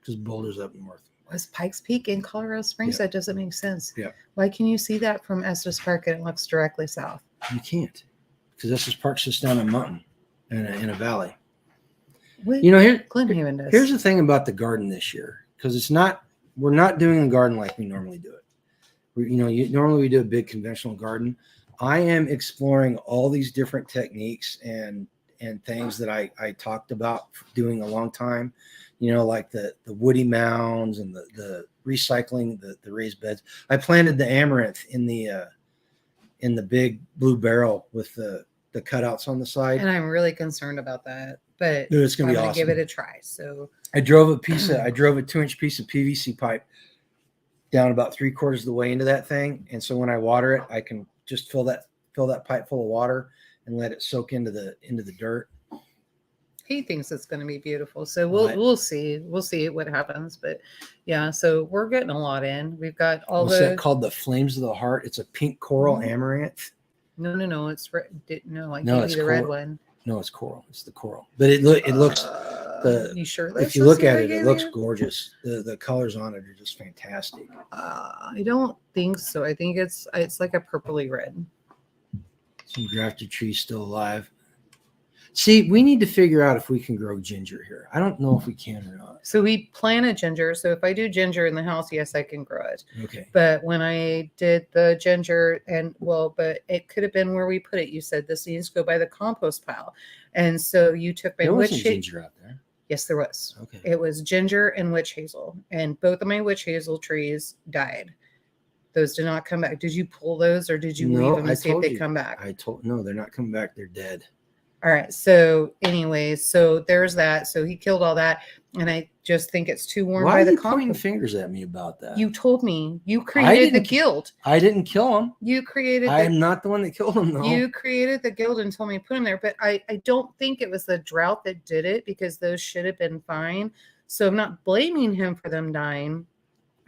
Just Boulder's up north. Was Pikes Peak in Colorado Springs? Yeah. That doesn't make sense. Yeah. Why can you see that from Estes Park and it looks directly south? You can't, because Estes Park's just down a mountain in a valley. What? Glenhaven does. Here's the thing about the garden this year, because we're not doing a garden like we normally do it. Normally we do a big conventional garden. I am exploring all these different techniques and things that I talked about doing a long time, like the woody mounds and the recycling, the raised beds. I planted the amaranth in the big blue barrel with the cutouts on the side. And I'm really concerned about that, but it's going to be I'm awesome. give it a try. So I drove a 2-inch piece of PVC pipe down about 3/4 of the way into that thing. And so when I water it, I can just fill that pipe full of water and let it soak into the dirt. He thinks it's going to be beautiful. So we'll see what happens. But yeah, so we're getting a lot in. We've got all What's that called? The Flames of the Heart. It's a pink coral amaranth. No, it's red. No, I No, gave it's you the red one. No, it's coral. It's the coral. But it looks. You sure? If you look at it, it looks gorgeous. The colors on it are just fantastic. I don't think so. I think it's like a purpley red. Some grafted trees still alive. See, we need to figure out if we can grow ginger here. I don't know if we can or not. So we planted ginger. So if I do ginger in the house, yes, I can grow it. Okay. But when I did the ginger but it could have been where we put it. You said this needs to go by the compost pile. And so you took my witch hazel. Ginger out there. Yes, there was. Okay. It was ginger and witch hazel. And both of my witch hazel trees died. Those did not come back. Did you pull those or did you leave them and see if they come back? No, they're not coming back. They're dead. All right. So anyways, so there's that. So he killed all that. And I just think it's too warm by the compost. Why are you pointing fingers at me about that? You told me. You created the guild. I didn't kill him. You created I am not the one that killed him, though. You created the guild and told me to put him there. But I don't think it was the drought that did it because those should have been fine. So I'm not blaming him for them dying.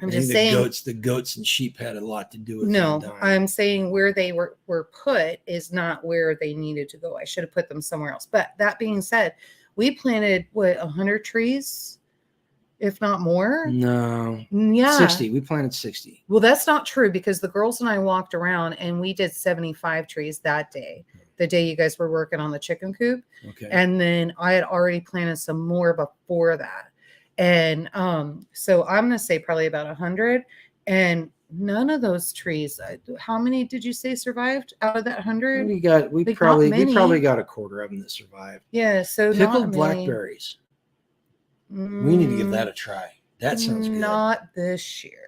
I'm just saying the goats and sheep had a lot to do with no, them dying. I'm saying where they were put is not where they needed to go. I should have put them somewhere else. But that being said, we planted 100 trees, if not more. No. Yeah. 60. We planted 60. Well, that's not true because the girls and I walked around and we did 75 trees that day. The day you guys were working on the chicken coop. Okay. And then I had already planted some more before that. And so I'm going to say probably about 100. And none of those trees, how many did you say survived out of that 100? We probably got a quarter of them that survived. Yeah. So pickled blackberries. We need to give that a try. That sounds good. Not this year.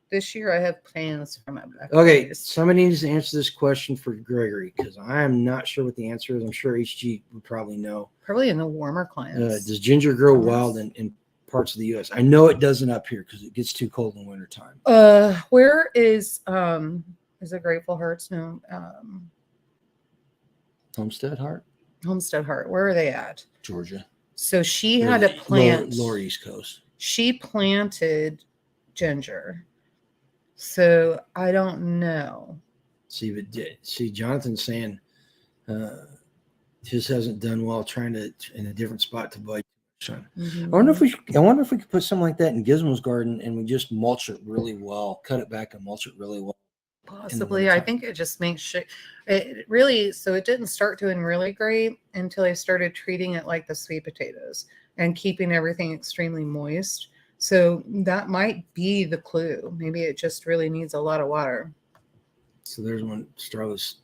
This year I have plans for my blackberries. Okay. Somebody needs to answer this question for Gregory because I am not sure what the answer is. I'm sure HG would probably know. Probably in the warmer climates. Does ginger grow wild in parts of the U.S.? I know it doesn't up here because it gets too cold in the wintertime. Where is it Grateful Hearts? No. Homestead Heart? Homestead Heart. Where are they at? Georgia. So she had to plant. Lower East Coast. She planted ginger. So I don't know. See, Jonathan's saying his hasn't done well trying to in a different spot to buy. Mm-hmm. I wonder if we could put something like that in Gizmo's garden and we just mulch it really well, cut it back and mulch it really well. Possibly. I think it just makes it really, so it didn't start doing really great until I started treating it like the sweet potatoes and keeping everything extremely moist. So that might be the clue. Maybe it just really needs a lot of water. So there's one Starless.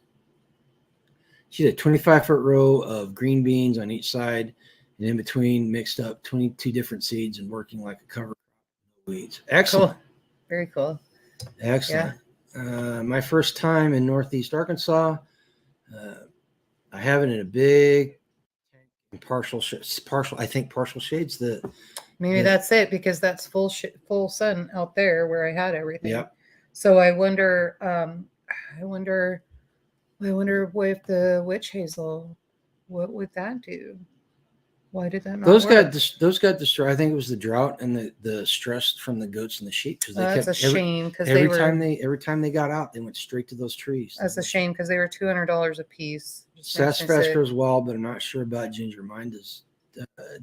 She had a 25-foot row of green beans on each side, and in between mixed up 22 different seeds and working like a cover weeds. Excellent. Cool. Very cool. Excellent. Yeah. My first time in Northeast Arkansas. I have it in a big partial shades. Maybe that's it because that's full sun out there where I had everything. Yep. So I wonder if the witch hazel, what would that do? Why did that not Those work? those got destroyed. I think it was the drought and the stress from the goats and the sheep because they That's a kept shame because every time they got out, they went straight to those trees. That's a shame because they were $200 a piece. Sassafras grows wild, but I'm not sure about ginger. Mine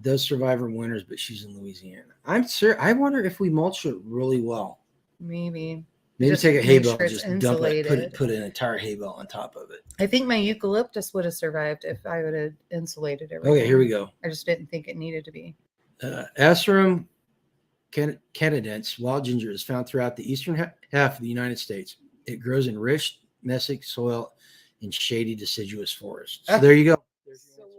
does survive her winters, but she's in Louisiana. I'm sure. I wonder if we mulch it really well. Maybe Maybe take a hay bale, and just dump it, put an entire hay bale on top of it. I think my eucalyptus would have survived if I would have insulated everything. Okay, here we go. I just didn't think it needed to be. Asarum canadense wild ginger is found throughout the eastern half of the United States. It grows in rich, mesic soil in shady deciduous forests. So there you go.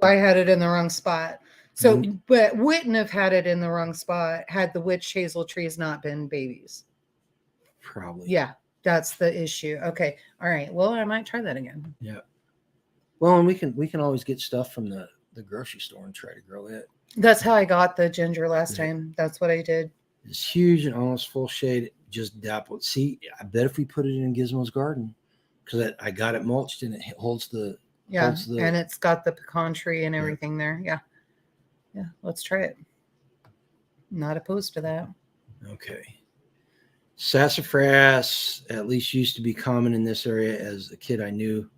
I had it in the wrong spot. So, but wouldn't have had it in the wrong spot had the witch hazel trees not been babies. Probably. Yeah, that's the issue. Okay. All right. Well, I might try that again. Yeah. Well, and we can always get stuff from the grocery store and try to grow it. That's how I got the ginger last time. That's what I did. It's huge and almost full shade, just dappled. See, I bet if we put it in Gizmo's garden, because I got it mulched and it holds the and it's got the pecan tree and everything there. Yeah. Let's try it. Not opposed to that. Okay. Sassafras at least used to be common in this area. As a kid, I knew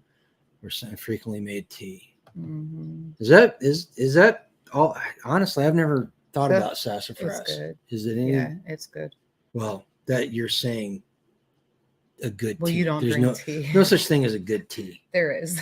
were frequently made tea. Mm-hmm. Is that all? Honestly, I've never thought about sassafras. It's good. Is it any? Yeah, it's good. Well, that you're saying a good tea. Well, you don't drink tea. No such thing as a good tea. There is.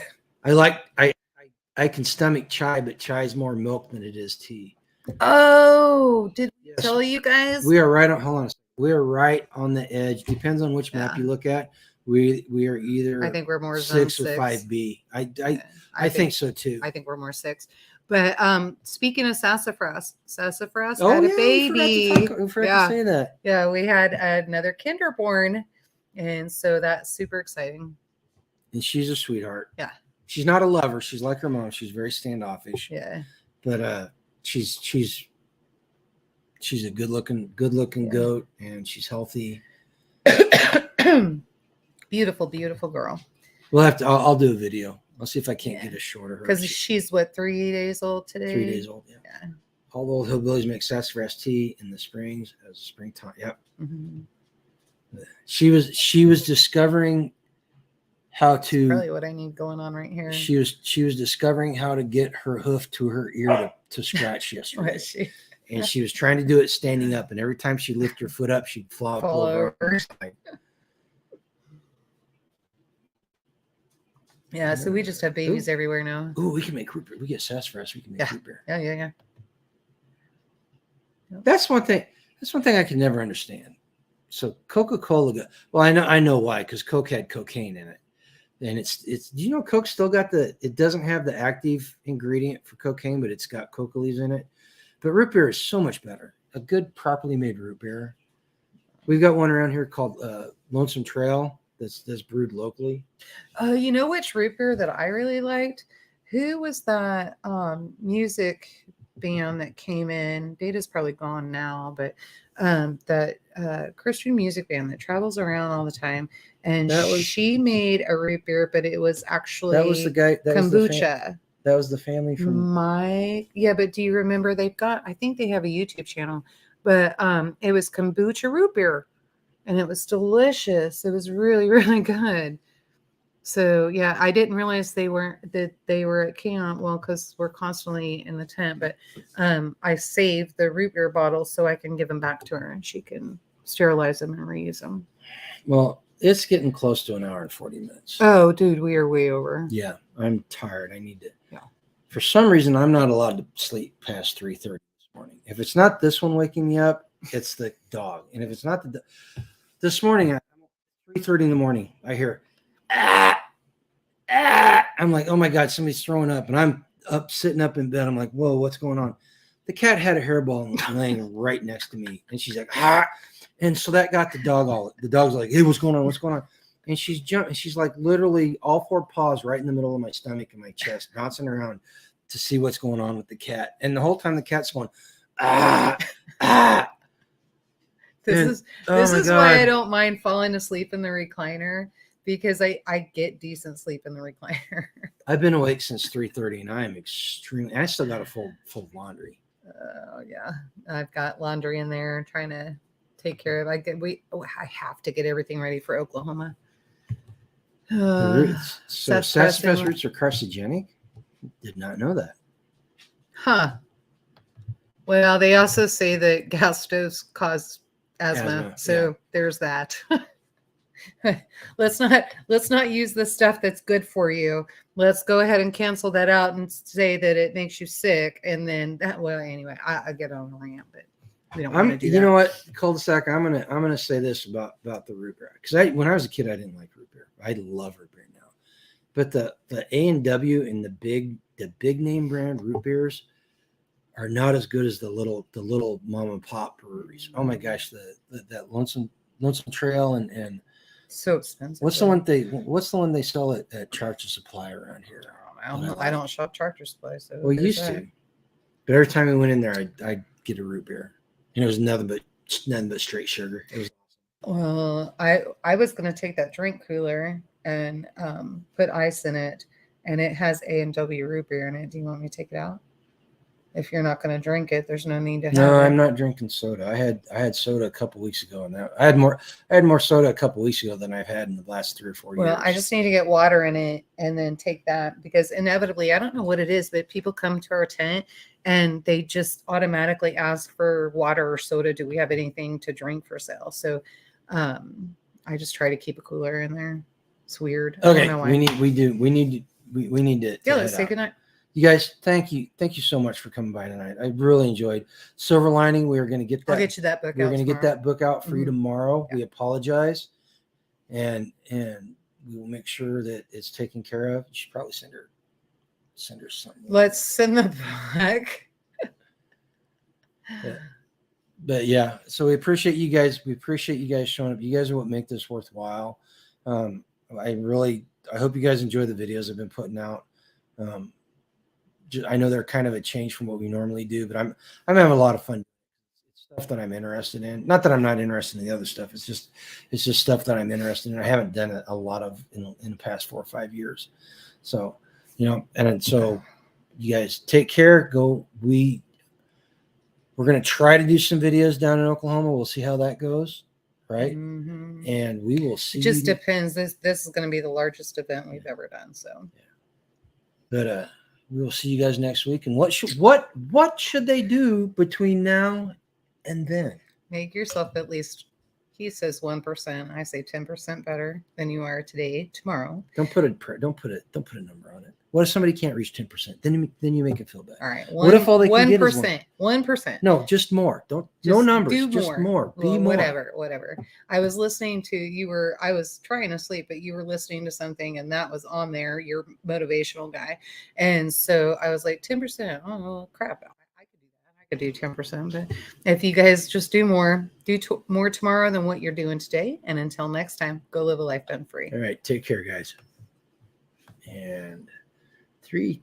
I can stomach chai, but chai is more milk than it is tea. Oh, did I tell you guys? We are right on. Hold on a second. We are right on the edge. Depends on which map you look at. We are either. I think we're more 6 or 5B. I think so too. I think we're more 6. But speaking of sassafras had a baby. We forgot to say that. Yeah, we had another kinder born, and so that's super exciting. And she's a sweetheart. Yeah. She's not a lover. She's like her mom. She's very standoffish. Yeah. But she's a good looking goat, and she's healthy. Beautiful, beautiful girl. We'll have to. I'll do a video. I'll see if I can't get a shorter. Because she's what, 3 days old today? 3 days old. Yeah. All the old hillbillies make sassafras tea in the springs as springtime. Yep. Mm-hmm. She was discovering how to. That's probably what I need going on right here. She was discovering how to get her hoof to her ear to scratch yesterday. And she was trying to do it standing up, and every time she lifted her foot up, she'd fall over. Yeah, so we just have babies everywhere now. Ooh, we can make root beer. We get sassafras. We can make root beer. Yeah. That's one thing. That's one thing I can never understand. So Coca-Cola. Well, I know why, because Coke had cocaine in it, and it's. Do you know Coke still got it doesn't have the active ingredient for cocaine, but it's got coca leaves in it. But root beer is so much better. A good, properly made root beer. We've got one around here called Lonesome Trail. That's brewed locally. You know which root beer that I really liked? Who was that music band that came in? Data's probably gone now, but that Christian music band that travels around all the time. And she made a root beer, but it was actually the guy, kombucha. That was the family from but do you remember I think they have a YouTube channel, but it was kombucha root beer. And it was delicious. It was really, really good. So yeah, I didn't realize they were at camp. Well, because we're constantly in the tent. But I saved the root beer bottles so I can give them back to her, and she can sterilize them and reuse them. Well, it's getting close to 1 hour and 40 minutes. Oh, dude, we are way over. Yeah, I'm tired. I need to. Yeah. For some reason, I'm not allowed to sleep past 3:30 this morning. If it's not this one waking me up, it's the dog. And if it's not this morning at 3:30 in the morning, I hear, I'm like, oh my God, somebody's throwing up. And I'm sitting up in bed. I'm like, whoa, what's going on? The cat had a hairball and was laying right next to me. And she's like, ah. And so that got the dog's like, hey, what's going on? What's going on? And she's jumping. She's like literally all 4 paws right in the middle of my stomach and my chest, bouncing around to see what's going on with the cat. And the whole time the cat's going, This is why I don't mind falling asleep in the recliner, because I get decent sleep in the recliner. I've been awake since 3:30, and I am extremely. I still got a full laundry. Oh yeah, I've got laundry in there, trying to take care of. I have to get everything ready for Oklahoma. The roots. So That's sassafras pressing. roots are carcinogenic? Did not know that. Huh. Well, they also say that gas stoves cause asthma, so there's that. let's not use the stuff that's good for you. Let's go ahead and cancel that out and say that it makes you sick, and then that. Well, anyway, I get on a rant, but we don't want to do that. You know what, cul-de-sac. I'm gonna say this about the root beer, because when I was a kid, I didn't like root beer. I love root beer now, but the A&W and the big name brand root beers are not as good as the little mom and pop breweries. Oh my gosh, that Lonesome Trail and so expensive. What's the one they sell at Tractor Supply around here? I don't shop Tractor Supply, so well, used to. But every time we went in there, I'd get a root beer, and it was nothing but straight sugar. It was. Well, I was gonna take that drink cooler and put ice in it, and it has A&W root beer in it. Do you want me to take it out? If you're not going to drink it, there's no need to have it. No, I'm not drinking soda. I had soda a couple weeks ago, and I had more soda a couple weeks ago than I've had in the last 3 or 4 years. Well, I just need to get water in it and then take that, because inevitably, I don't know what it is, but people come to our tent and they just automatically ask for water or soda. Do we have anything to drink for sale? So I just try to keep a cooler in there. It's weird. Okay, I don't know why. we need to Yeah, let's say goodnight. You guys, thank you so much for coming by tonight. I really enjoyed Silver Lining. We are going to get that. I'll get you that book. We're going to get that book out for you tomorrow. Yeah. We apologize, and we will make sure that it's taken care of. You should probably send her something. Let's send the book. But yeah, so we appreciate you guys. We appreciate you guys showing up. You guys are what make this worthwhile. I hope you guys enjoy the videos I've been putting out. I know they're kind of a change from what we normally do, but I'm having a lot of fun. It's stuff that I'm interested in. Not that I'm not interested in the other stuff. It's just stuff that I'm interested in. I haven't done a lot of in the past 4 or 5 years. So, and so you guys take care. We're going to try to do some videos down in Oklahoma. We'll see how that goes. Right. Mm-hmm. And we will see. It just depends. This is going to be the largest event we've ever done. So, but, we will see you guys next week. And what should they do between now and then? Make yourself at least, he says 1%. I say 10% better than you are today, tomorrow. Don't put a number on it. What if somebody can't reach 10%? Then you make it feel bad. All right. What if all they can get is 1%? No, just more. No numbers. Do just more. Be more. Whatever. I was listening to I was trying to sleep, but you were listening to something, and that was on there. Your motivational guy, and so I was like 10%. Oh crap! I could do that. I could do 10%. But if you guys just do more, more tomorrow than what you're doing today. And until next time, go live a life done free. All right. Take care, guys. And 3,